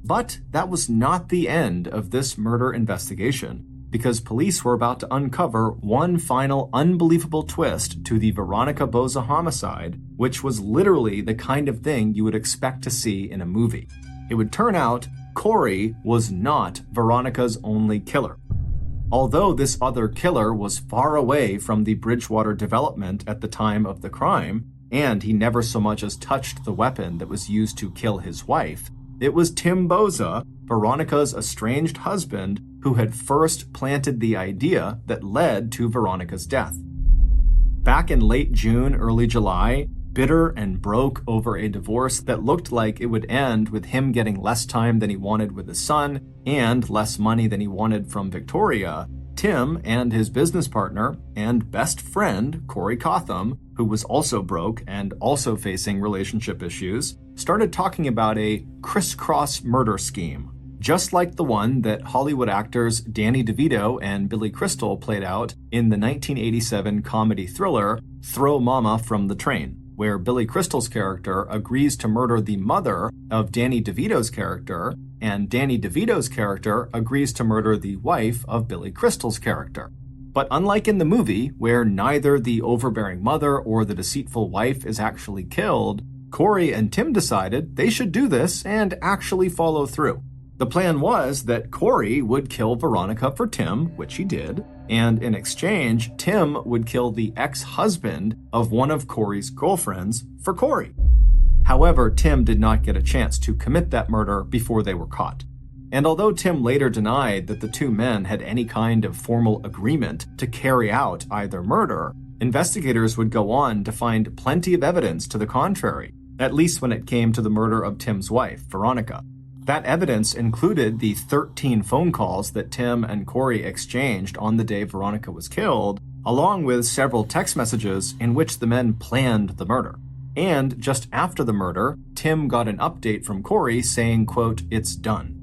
S1: But that was not the end of this murder investigation, because police were about to uncover one final unbelievable twist to the Veronica Boza homicide, which was literally the kind of thing you would expect to see in a movie. It would turn out Corey was not Veronica's only killer. Although this other killer was far away from the Bridgewater development at the time of the crime, and he never so much as touched the weapon that was used to kill his wife, it was Tim Boza, Veronica's estranged husband, who had first planted the idea that led to Veronica's death. Back in late June, early July, bitter and broke over a divorce that looked like it would end with him getting less time than he wanted with his son and less money than he wanted from Victoria, Tim and his business partner and best friend, Corey Cotham, who was also broke and also facing relationship issues, started talking about a crisscross murder scheme, just like the one that Hollywood actors Danny DeVito and Billy Crystal played out in the 1987 comedy thriller Throw Mama from the Train, where Billy Crystal's character agrees to murder the mother of Danny DeVito's character, and Danny DeVito's character agrees to murder the wife of Billy Crystal's character. But unlike in the movie, where neither the overbearing mother or the deceitful wife is actually killed, Corey and Tim decided they should do this and actually follow through. The plan was that Corey would kill Veronica for Tim, which he did, and in exchange, Tim would kill the ex-husband of one of Corey's girlfriends for Corey. However, Tim did not get a chance to commit that murder before they were caught. And although Tim later denied that the two men had any kind of formal agreement to carry out either murder, investigators would go on to find plenty of evidence to the contrary, at least when it came to the murder of Tim's wife, Veronica. That evidence included the 13 phone calls that Tim and Corey exchanged on the day Veronica was killed, along with several text messages in which the men planned the murder. And just after the murder, Tim got an update from Corey saying, quote, "It's done."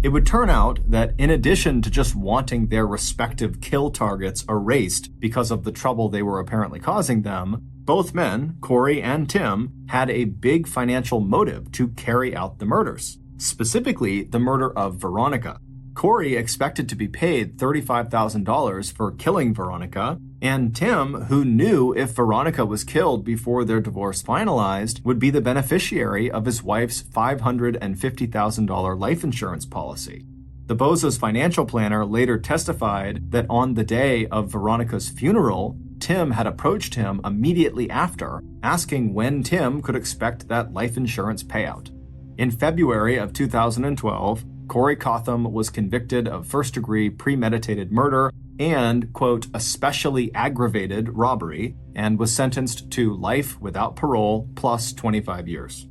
S1: It would turn out that in addition to just wanting their respective kill targets erased because of the trouble they were apparently causing them, both men, Corey and Tim, had a big financial motive to carry out the murders. Specifically, the murder of Veronica. Corey expected to be paid $35,000 for killing Veronica, and Tim, who knew if Veronica was killed before their divorce finalized, would be the beneficiary of his wife's $550,000 life insurance policy. The Boza's financial planner later testified that on the day of Veronica's funeral, Tim had approached him immediately after, asking when Tim could expect that life insurance payout. In February of 2012, Corey Cotham was convicted of first-degree premeditated murder and, quote, especially aggravated robbery, and was sentenced to life without parole plus 25 years.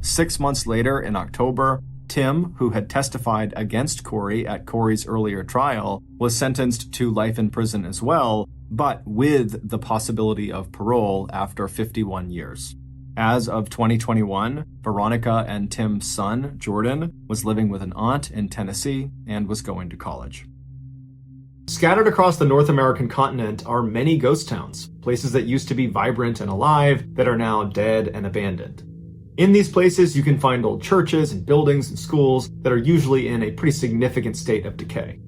S1: 6 months later, in October, Tim, who had testified against Corey at Corey's earlier trial, was sentenced to life in prison as well, but with the possibility of parole after 51 years. As of 2021, Veronica and Tim's son, Jordan, was living with an aunt in Tennessee and was going to college. Scattered across the North American continent are many ghost towns, places that used to be vibrant and alive that are now dead and abandoned. In these places, you can find old churches and buildings and schools that are usually in a pretty significant state of decay.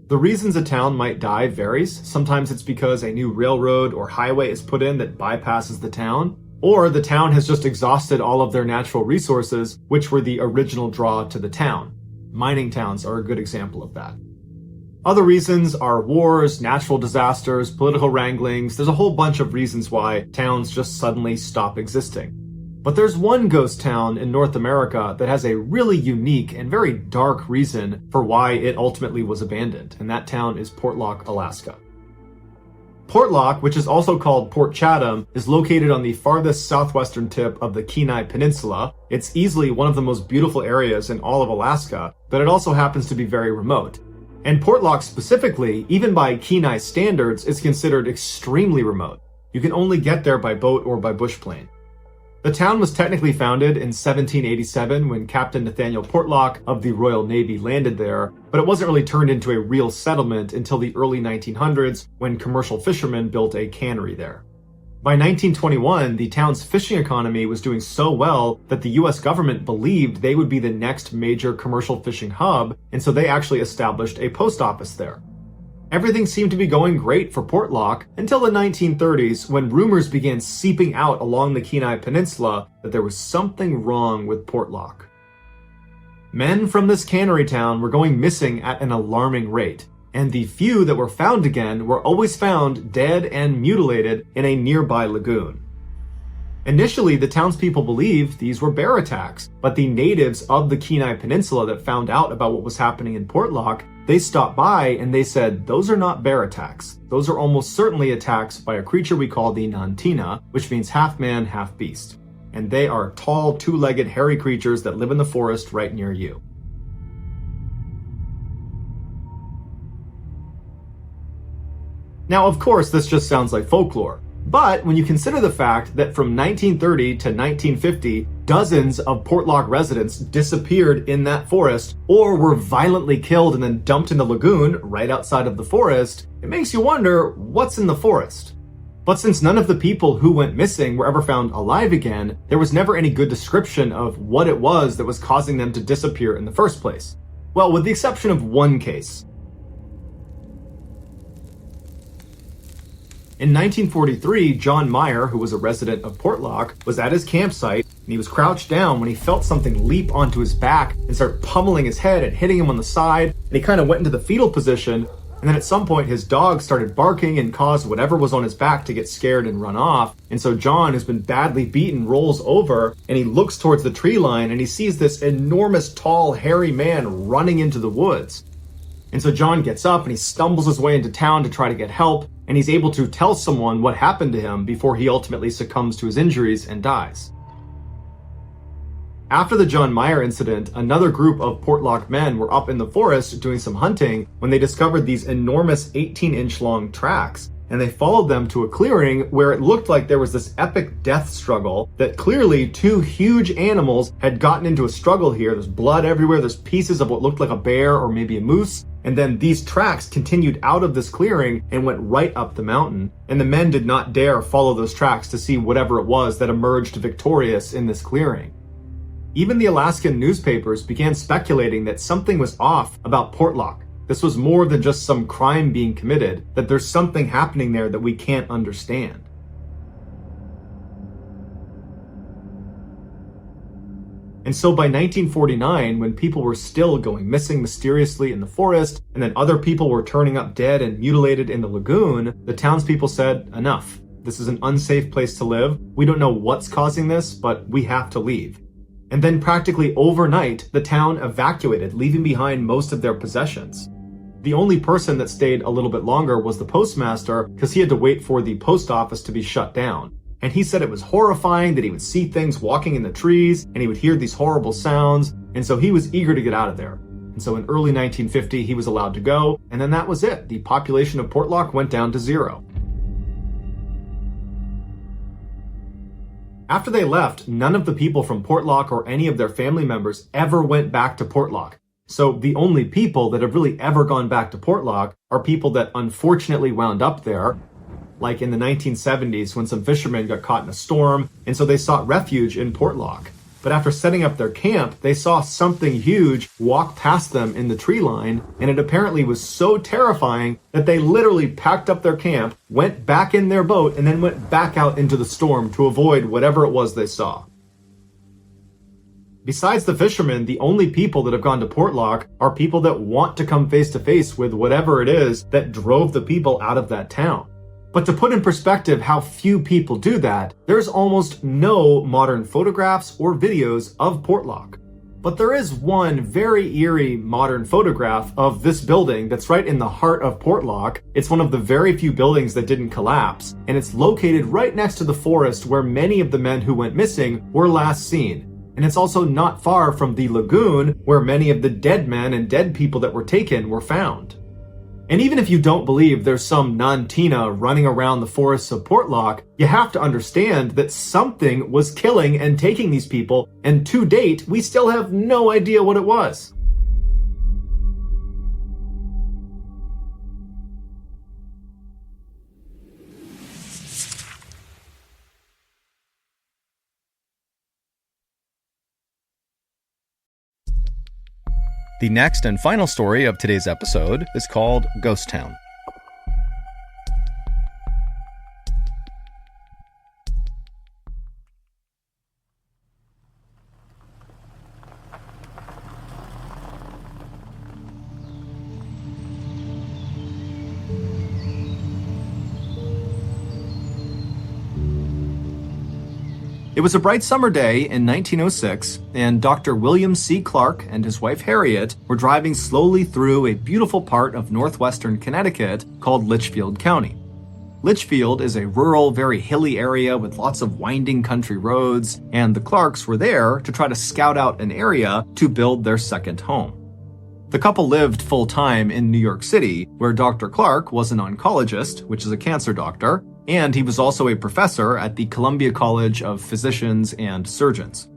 S1: The reasons a town might die varies. Sometimes it's because a new railroad or highway is put in that bypasses the town, or the town has just exhausted all of their natural resources, which were the original draw to the town. Mining towns are a good example of that. Other reasons are wars, natural disasters, political wranglings. There's a whole bunch of reasons why towns just suddenly stop existing. But there's one ghost town in North America that has a really unique and very dark reason for why it ultimately was abandoned, and that town is Portlock, Alaska. Portlock, which is also called Port Chatham, is located on the farthest southwestern tip of the Kenai Peninsula. It's easily one of the most beautiful areas in all of Alaska, but it also happens to be very remote. And Portlock specifically, even by Kenai standards, is considered extremely remote. You can only get there by boat or by bush plane. The town was technically founded in 1787 when Captain Nathaniel Portlock of the Royal Navy landed there, but it wasn't really turned into a real settlement until the early 1900s when commercial fishermen built a cannery there. By 1921, the town's fishing economy was doing so well that the US government believed they would be the next major commercial fishing hub, and so they actually established a post office there. Everything seemed to be going great for Portlock until the 1930s when rumors began seeping out along the Kenai Peninsula that there was something wrong with Portlock. Men from this cannery town were going missing at an alarming rate, and the few that were found again were always found dead and mutilated in a nearby lagoon. Initially, the townspeople believed these were bear attacks, but the natives of the Kenai Peninsula that found out about what was happening in Portlock, they stopped by and they said, those are not bear attacks. Those are almost certainly attacks by a creature we call the Nantina, which means half man, half beast. And they are tall, two-legged, hairy creatures that live in the forest right near you. Now, of course, this just sounds like folklore. But when you consider the fact that from 1930 to 1950, dozens of Portlock residents disappeared in that forest or were violently killed and then dumped in the lagoon right outside of the forest, it makes you wonder what's in the forest. But since none of the people who went missing were ever found alive again, there was never any good description of what it was that was causing them to disappear in the first place. Well, with the exception of one case. In 1943, John Meyer, who was a resident of Portlock, was at his campsite and he was crouched down when he felt something leap onto his back and start pummeling his head and hitting him on the side, and he kind of went into the fetal position, and then at some point his dog started barking and caused whatever was on his back to get scared and run off, and so John, who's been badly beaten, rolls over and he looks towards the tree line and he sees this enormous, tall, hairy man running into the woods. And so John gets up and he stumbles his way into town to try to get help, and he's able to tell someone what happened to him before he ultimately succumbs to his injuries and dies. After the John Meyer incident, another group of Portlock men were up in the forest doing some hunting when they discovered these enormous 18-inch long tracks, and they followed them to a clearing where it looked like there was this epic death struggle, that clearly two huge animals had gotten into a struggle here. There's blood everywhere, there's pieces of what looked like a bear or maybe a moose, and then these tracks continued out of this clearing and went right up the mountain, and the men did not dare follow those tracks to see whatever it was that emerged victorious in this clearing. Even the Alaskan newspapers began speculating that something was off about Portlock. This was more than just some crime being committed, that there's something happening there that we can't understand. And so by 1949, when people were still going missing mysteriously in the forest, and then other people were turning up dead and mutilated in the lagoon, the townspeople said, enough. This is an unsafe place to live. We don't know what's causing this, but we have to leave. And then practically overnight, the town evacuated, leaving behind most of their possessions. The only person that stayed a little bit longer was the postmaster, because he had to wait for the post office to be shut down. And he said it was horrifying that he would see things walking in the trees and he would hear these horrible sounds, and so he was eager to get out of there. And so in early 1950, he was allowed to go, and then that was it. The population of Portlock went down to 0. After they left, none of the people from Portlock or any of their family members ever went back to Portlock. So the only people that have really ever gone back to Portlock are people that unfortunately wound up there, like in the 1970s when some fishermen got caught in a storm, and so they sought refuge in Portlock. But after setting up their camp, they saw something huge walk past them in the tree line, and it apparently was so terrifying that they literally packed up their camp, went back in their boat, and then went back out into the storm to avoid whatever it was they saw. Besides the fishermen, the only people that have gone to Portlock are people that want to come face to face with whatever it is that drove the people out of that town. But to put in perspective how few people do that, there's almost no modern photographs or videos of Portlock. But there is one very eerie modern photograph of this building that's right in the heart of Portlock. It's one of the very few buildings that didn't collapse, and it's located right next to the forest where many of the men who went missing were last seen. And it's also not far from the lagoon where many of the dead men and dead people that were taken were found. And even if you don't believe there's some nun Tina running around the forests of Portlock, you have to understand that something was killing and taking these people, and to date, we still have no idea what it was. The next and final story of today's episode is called Ghost Town. It was a bright summer day in 1906, and Dr. William C. Clark and his wife Harriet were driving slowly through a beautiful part of northwestern Connecticut called Litchfield County. Litchfield is a rural, very hilly area with lots of winding country roads, and the Clarks were there to try to scout out an area to build their second home. The couple lived full-time in New York City, where Dr. Clark was an oncologist, which is a cancer doctor, and he was also a professor at the Columbia College of Physicians and Surgeons.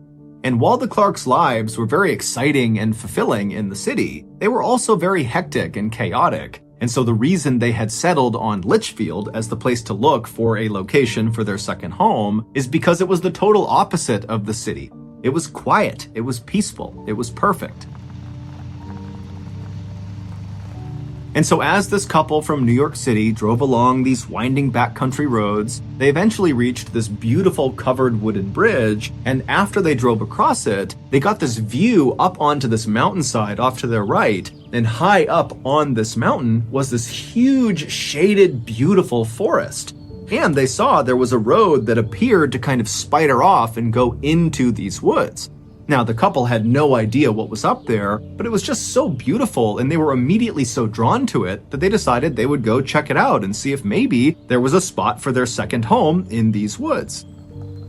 S1: And while the Clarks' lives were very exciting and fulfilling in the city, they were also very hectic and chaotic. And so the reason they had settled on Litchfield as the place to look for a location for their second home is because it was the total opposite of the city. It was quiet, it was peaceful, it was perfect. And so as this couple from New York City drove along these winding backcountry roads, they eventually reached this beautiful covered wooden bridge, and after they drove across it, they got this view up onto this mountainside off to their right, and high up on this mountain was this huge, shaded, beautiful forest. And they saw there was a road that appeared to kind of spider off and go into these woods. Now, the couple had no idea what was up there, but it was just so beautiful, and they were immediately so drawn to it that they decided they would go check it out and see if maybe there was a spot for their second home in these woods.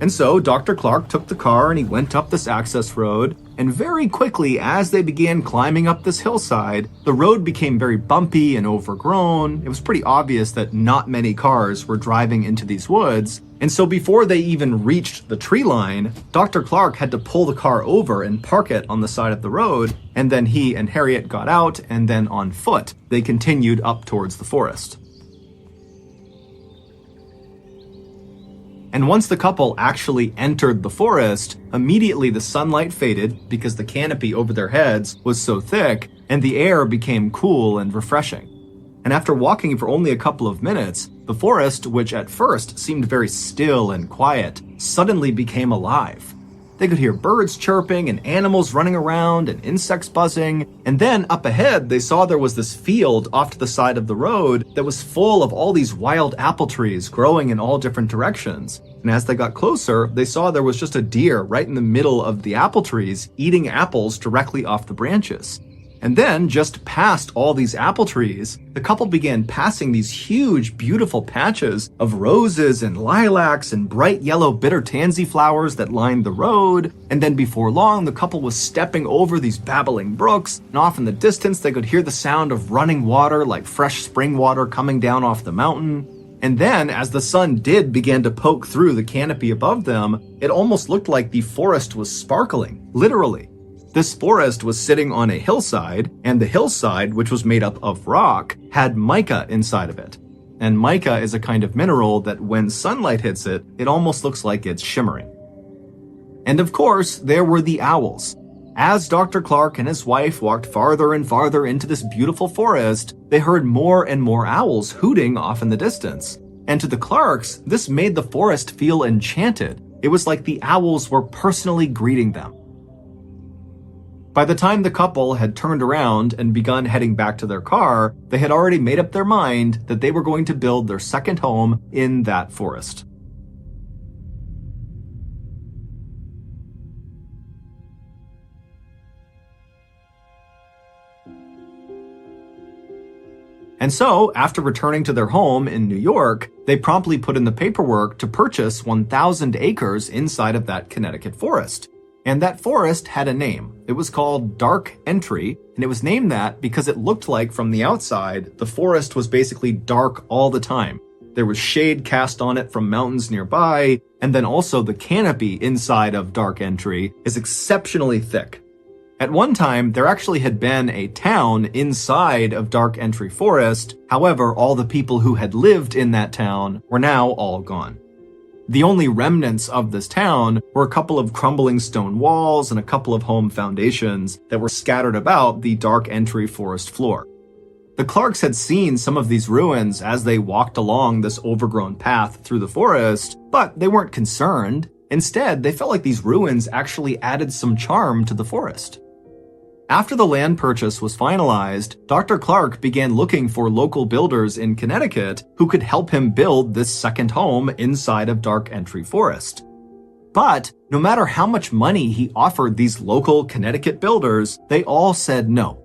S1: And so Dr. Clark took the car and he went up this access road, and very quickly as they began climbing up this hillside, the road became very bumpy and overgrown. It was pretty obvious that not many cars were driving into these woods. And so before they even reached the tree line, Dr. Clark had to pull the car over and park it on the side of the road, and then he and Harriet got out, and then on foot, they continued up towards the forest. And once the couple actually entered the forest, immediately the sunlight faded because the canopy over their heads was so thick, and the air became cool and refreshing. And after walking for only a couple of minutes, the forest, which at first seemed very still and quiet, suddenly became alive. They could hear birds chirping and animals running around and insects buzzing, and then up ahead they saw there was this field off to the side of the road that was full of all these wild apple trees growing in all different directions. And as they got closer, they saw there was just a deer right in the middle of the apple trees eating apples directly off the branches. And then, just past all these apple trees, the couple began passing these huge, beautiful patches of roses and lilacs and bright yellow bitter tansy flowers that lined the road. And then before long, the couple was stepping over these babbling brooks, and off in the distance, they could hear the sound of running water like fresh spring water coming down off the mountain. And then, as the sun did begin to poke through the canopy above them, it almost looked like the forest was sparkling, literally. This forest was sitting on a hillside, and the hillside, which was made up of rock, had mica inside of it. And mica is a kind of mineral that when sunlight hits it, it almost looks like it's shimmering. And of course, there were the owls. As Dr. Clark and his wife walked farther and farther into this beautiful forest, they heard more and more owls hooting off in the distance. And to the Clarks, this made the forest feel enchanted. It was like the owls were personally greeting them. By the time the couple had turned around and begun heading back to their car, they had already made up their mind that they were going to build their second home in that forest. And so, after returning to their home in New York, they promptly put in the paperwork to purchase 1,000 acres inside of that Connecticut forest. And that forest had a name. It was called Dark Entry, and it was named that because it looked like from the outside, the forest was basically dark all the time. There was shade cast on it from mountains nearby, and then also the canopy inside of Dark Entry is exceptionally thick. At one time, there actually had been a town inside of Dark Entry Forest. However, all the people who had lived in that town were now all gone. The only remnants of this town were a couple of crumbling stone walls and a couple of home foundations that were scattered about the Dark Entry Forest floor. The Clarks had seen some of these ruins as they walked along this overgrown path through the forest, but they weren't concerned. Instead, they felt like these ruins actually added some charm to the forest. After the land purchase was finalized, Dr. Clark began looking for local builders in Connecticut who could help him build this second home inside of Dark Entry Forest. But no matter how much money he offered these local Connecticut builders, they all said no.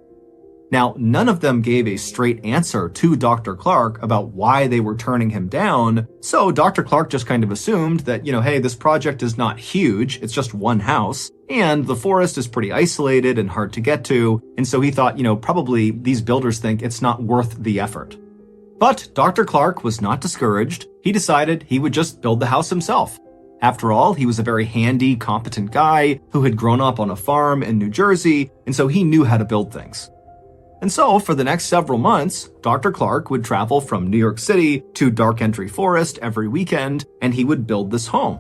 S1: Now, none of them gave a straight answer to Dr. Clark about why they were turning him down, so Dr. Clark just kind of assumed that, hey, this project is not huge, it's just one house, and the forest is pretty isolated and hard to get to, and so he thought, probably these builders think it's not worth the effort. But Dr. Clark was not discouraged. He decided he would just build the house himself. After all, he was a very handy, competent guy who had grown up on a farm in New Jersey, and so he knew how to build things. And so, for the next several months, Dr. Clark would travel from New York City to Dark Entry Forest every weekend, and he would build this home.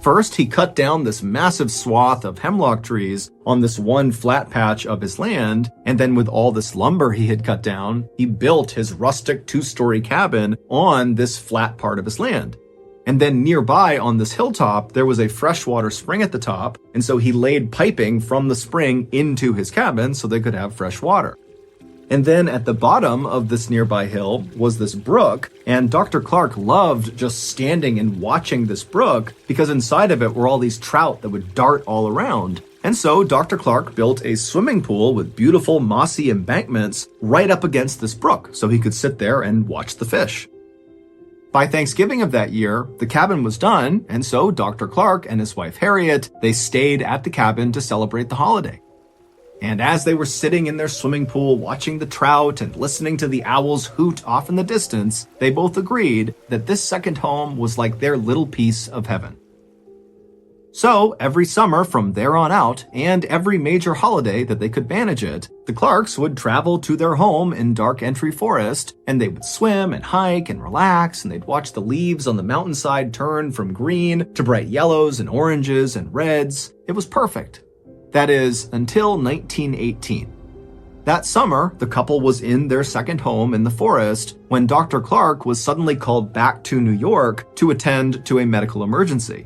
S1: First, he cut down this massive swath of hemlock trees on this one flat patch of his land, and then with all this lumber he had cut down, he built his rustic two-story cabin on this flat part of his land. And then nearby on this hilltop, there was a freshwater spring at the top, and so he laid piping from the spring into his cabin so they could have fresh water. And then at the bottom of this nearby hill was this brook, and Dr. Clark loved just standing and watching this brook because inside of it were all these trout that would dart all around. And so Dr. Clark built a swimming pool with beautiful mossy embankments right up against this brook so he could sit there and watch the fish. By Thanksgiving of that year, the cabin was done, and so Dr. Clark and his wife Harriet, they stayed at the cabin to celebrate the holiday. And as they were sitting in their swimming pool watching the trout and listening to the owls hoot off in the distance, they both agreed that this second home was like their little piece of heaven. So, every summer from there on out, and every major holiday that they could manage it, the Clarks would travel to their home in Dark Entry Forest, and they would swim and hike and relax, and they'd watch the leaves on the mountainside turn from green to bright yellows and oranges and reds. It was perfect. That is, until 1918. That summer, the couple was in their second home in the forest when Dr. Clark was suddenly called back to New York to attend to a medical emergency.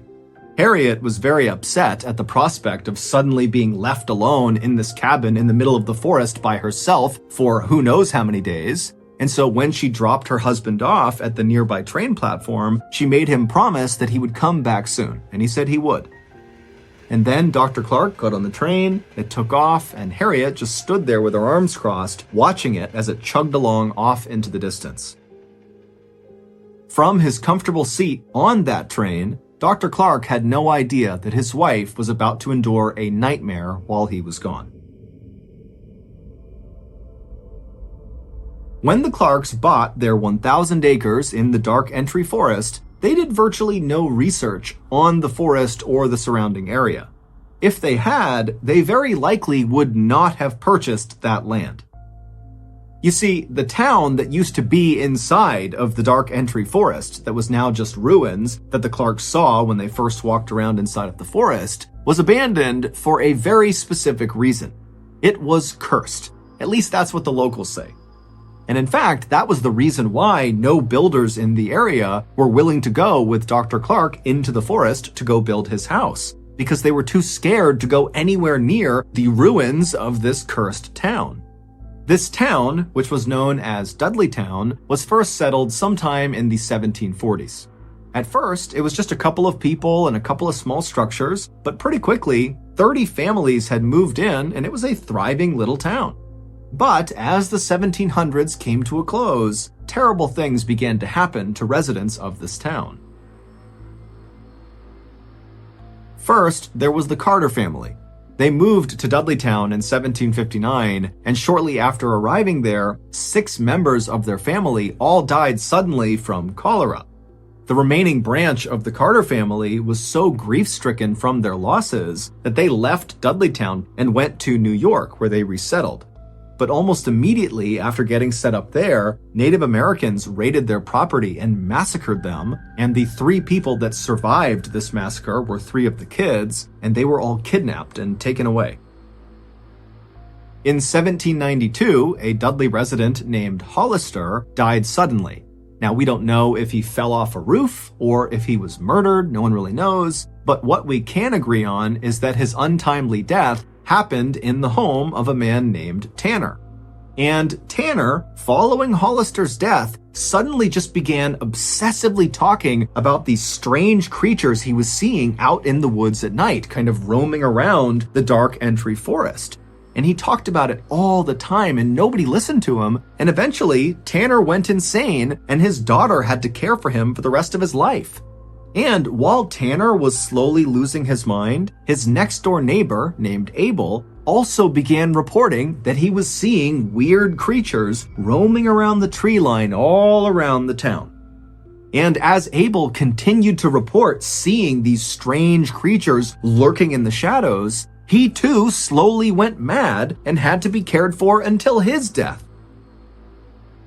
S1: Harriet was very upset at the prospect of suddenly being left alone in this cabin in the middle of the forest by herself for who knows how many days. And so when she dropped her husband off at the nearby train platform, she made him promise that he would come back soon, and he said he would. And then Dr. Clark got on the train, it took off, and Harriet just stood there with her arms crossed, watching it as it chugged along off into the distance. From his comfortable seat on that train, Dr. Clark had no idea that his wife was about to endure a nightmare while he was gone. When the Clarks bought their 1,000 acres in the Dark Entry Forest, they did virtually no research on the forest or the surrounding area. If they had, they very likely would not have purchased that land. You see, the town that used to be inside of the Dark Entry Forest, that was now just ruins that the Clarks saw when they first walked around inside of the forest, was abandoned for a very specific reason. It was cursed. At least that's what the locals say. And in fact, that was the reason why no builders in the area were willing to go with Dr. Clark into the forest to go build his house. because they were too scared to go anywhere near the ruins of this cursed town. This town, which was known as Dudleytown, was first settled sometime in the 1740s. At first, it was just a couple of people and a couple of small structures, but pretty quickly, 30 families had moved in and it was a thriving little town. But as the 1700s came to a close, terrible things began to happen to residents of this town. First, there was the Carter family. They moved to Dudleytown in 1759, and shortly after arriving there, 6 members of their family all died suddenly from cholera. The remaining branch of the Carter family was so grief-stricken from their losses that they left Dudleytown and went to New York, where they resettled. But almost immediately after getting set up there, Native Americans raided their property and massacred them, and the 3 people that survived this massacre were 3 of the kids, and they were all kidnapped and taken away. In 1792, a Dudley resident named Hollister died suddenly. Now, we don't know if he fell off a roof or if he was murdered, no one really knows, but what we can agree on is that his untimely death happened in the home of a man named Tanner. And Tanner, following Hollister's death, suddenly just began obsessively talking about these strange creatures he was seeing out in the woods at night, kind of roaming around the dark entry forest. And he talked about it all the time and nobody listened to him. And eventually, Tanner went insane and his daughter had to care for him for the rest of his life. And while Tanner was slowly losing his mind, his next-door neighbor, named Abel, also began reporting that he was seeing weird creatures roaming around the tree line all around the town. And as Abel continued to report seeing these strange creatures lurking in the shadows, he too slowly went mad and had to be cared for until his death.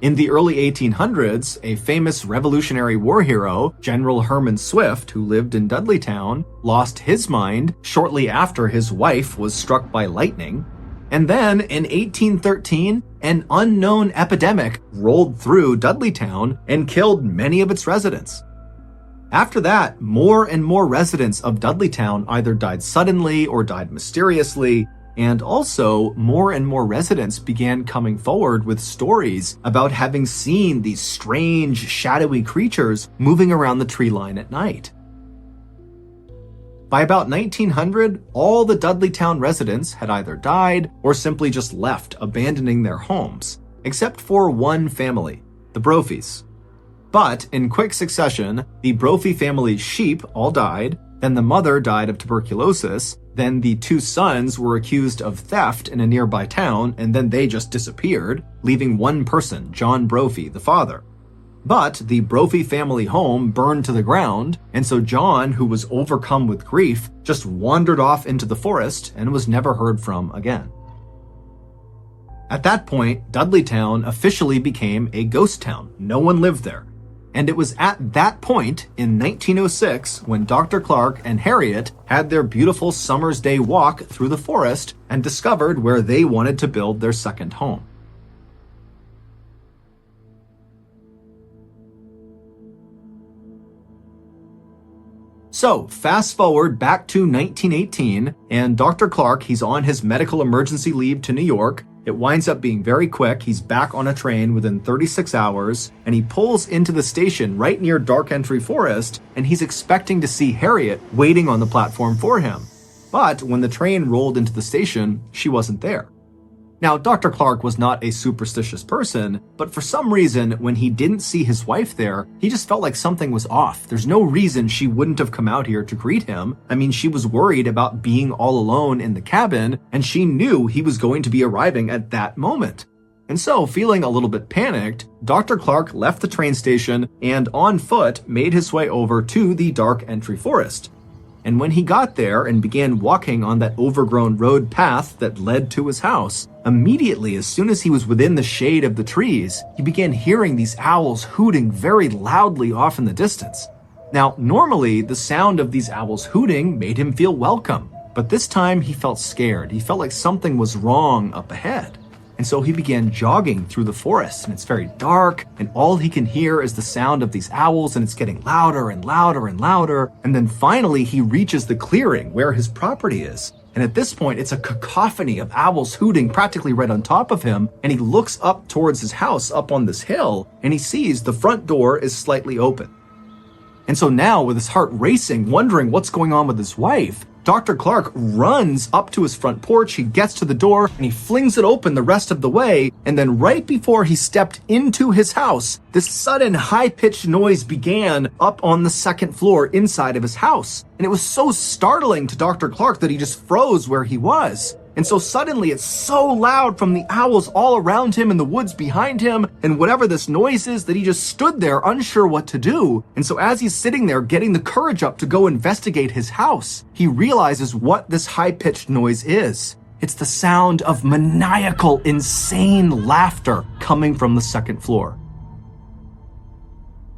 S1: In the early 1800s, a famous Revolutionary War hero, General Herman Swift, who lived in Dudleytown, lost his mind shortly after his wife was struck by lightning. And then, in 1813, an unknown epidemic rolled through Dudleytown and killed many of its residents. After that, more and more residents of Dudleytown either died suddenly or died mysteriously, and also more and more residents began coming forward with stories about having seen these strange, shadowy creatures moving around the tree line at night. By about 1900, all the Dudleytown residents had either died or simply just left, abandoning their homes, except for one family, the Brophies. But in quick succession, the Brophy family's sheep all died, then the mother died of tuberculosis, then the 2 sons were accused of theft in a nearby town, and then they just disappeared, leaving one person, John Brophy, the father. But the Brophy family home burned to the ground, and so John, who was overcome with grief, just wandered off into the forest and was never heard from again. At that point, Dudleytown officially became a ghost town. No one lived there. And it was at that point, in 1906, when Dr. Clark and Harriet had their beautiful summer's day walk through the forest and discovered where they wanted to build their second home. So, fast forward back to 1918, and Dr. Clark, he's on his medical emergency leave to New York. It winds up being very quick. He's back on a train within 36 hours, and he pulls into the station right near Dark Entry Forest, and he's expecting to see Harriet waiting on the platform for him. But when the train rolled into the station, she wasn't there. Now, Dr. Clark was not a superstitious person, but for some reason, when he didn't see his wife there, he just felt like something was off. There's no reason she wouldn't have come out here to greet him. I mean, she was worried about being all alone in the cabin, and she knew he was going to be arriving at that moment. And so, feeling a little bit panicked, Dr. Clark left the train station and on foot made his way over to the Dark Entry Forest. And when he got there and began walking on that overgrown road path that led to his house, immediately as soon as he was within the shade of the trees, he began hearing these owls hooting very loudly off in the distance. Now, normally, the sound of these owls hooting made him feel welcome, but this time he felt scared. He felt like something was wrong up ahead. And so he began jogging through the forest, and it's very dark, and all he can hear is the sound of these owls, and it's getting louder and louder and louder. And then finally he reaches the clearing where his property is. And at this point, it's a cacophony of owls hooting practically right on top of him. And he looks up towards his house up on this hill, and he sees the front door is slightly open. And so now, with his heart racing, wondering what's going on with his wife, Dr. Clark runs up to his front porch, he gets to the door, and he flings it open the rest of the way, and then right before he stepped into his house, this sudden high-pitched noise began up on the second floor inside of his house. And it was so startling to Dr. Clark that he just froze where he was. And so suddenly it's so loud from the owls all around him and the woods behind him and whatever this noise is that he just stood there unsure what to do. And so as he's sitting there getting the courage up to go investigate his house, he realizes what this high-pitched noise is. It's the sound of maniacal, insane laughter coming from the second floor.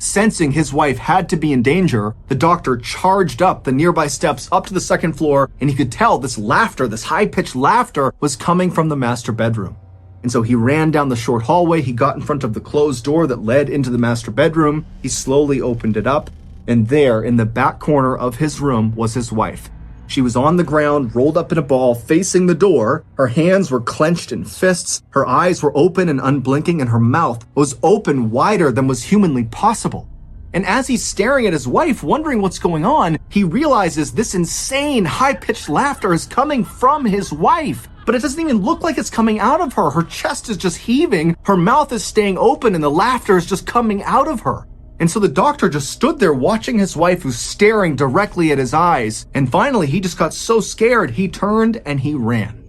S1: Sensing his wife had to be in danger, the doctor charged up the nearby steps up to the second floor, and he could tell this laughter, this high-pitched laughter, was coming from the master bedroom. And so he ran down the short hallway, he got in front of the closed door that led into the master bedroom, he slowly opened it up, and there, in the back corner of his room, was his wife. She was on the ground, rolled up in a ball, facing the door. Her hands were clenched in fists, her eyes were open and unblinking, and her mouth was open wider than was humanly possible. And as he's staring at his wife, wondering what's going on, he realizes this insane, high-pitched laughter is coming from his wife. But it doesn't even look like it's coming out of her. Her chest is just heaving, her mouth is staying open, and the laughter is just coming out of her. And so the doctor just stood there watching his wife who's staring directly at his eyes. And finally, he just got so scared, he turned and he ran.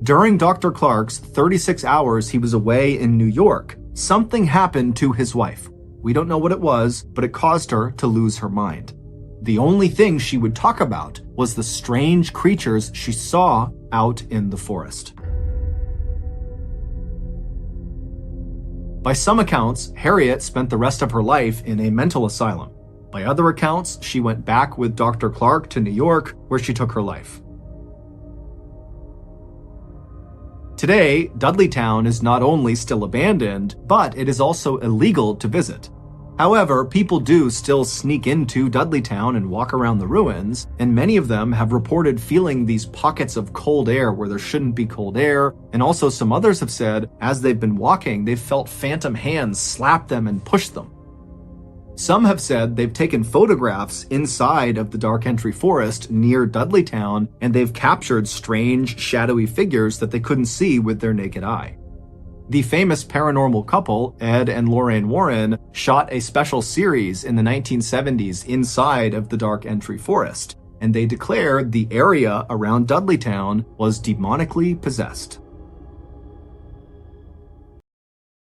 S1: During Dr. Clark's 36 hours he was away in New York, something happened to his wife. We don't know what it was, but it caused her to lose her mind. The only thing she would talk about was the strange creatures she saw out in the forest. By some accounts, Harriet spent the rest of her life in a mental asylum. By other accounts, she went back with Dr. Clark to New York, where she took her life. Today, Dudleytown is not only still abandoned, but it is also illegal to visit. However, people do still sneak into Dudleytown and walk around the ruins, and many of them have reported feeling these pockets of cold air where there shouldn't be cold air, and also some others have said, as they've been walking, they've felt phantom hands slap them and push them. Some have said they've taken photographs inside of the Dark Entry Forest near Dudleytown, and they've captured strange, shadowy figures that they couldn't see with their naked eye. The famous paranormal couple, Ed and Lorraine Warren, shot a special series in the 1970s inside of the Dark Entry Forest, and they declared the area around Dudleytown was demonically possessed.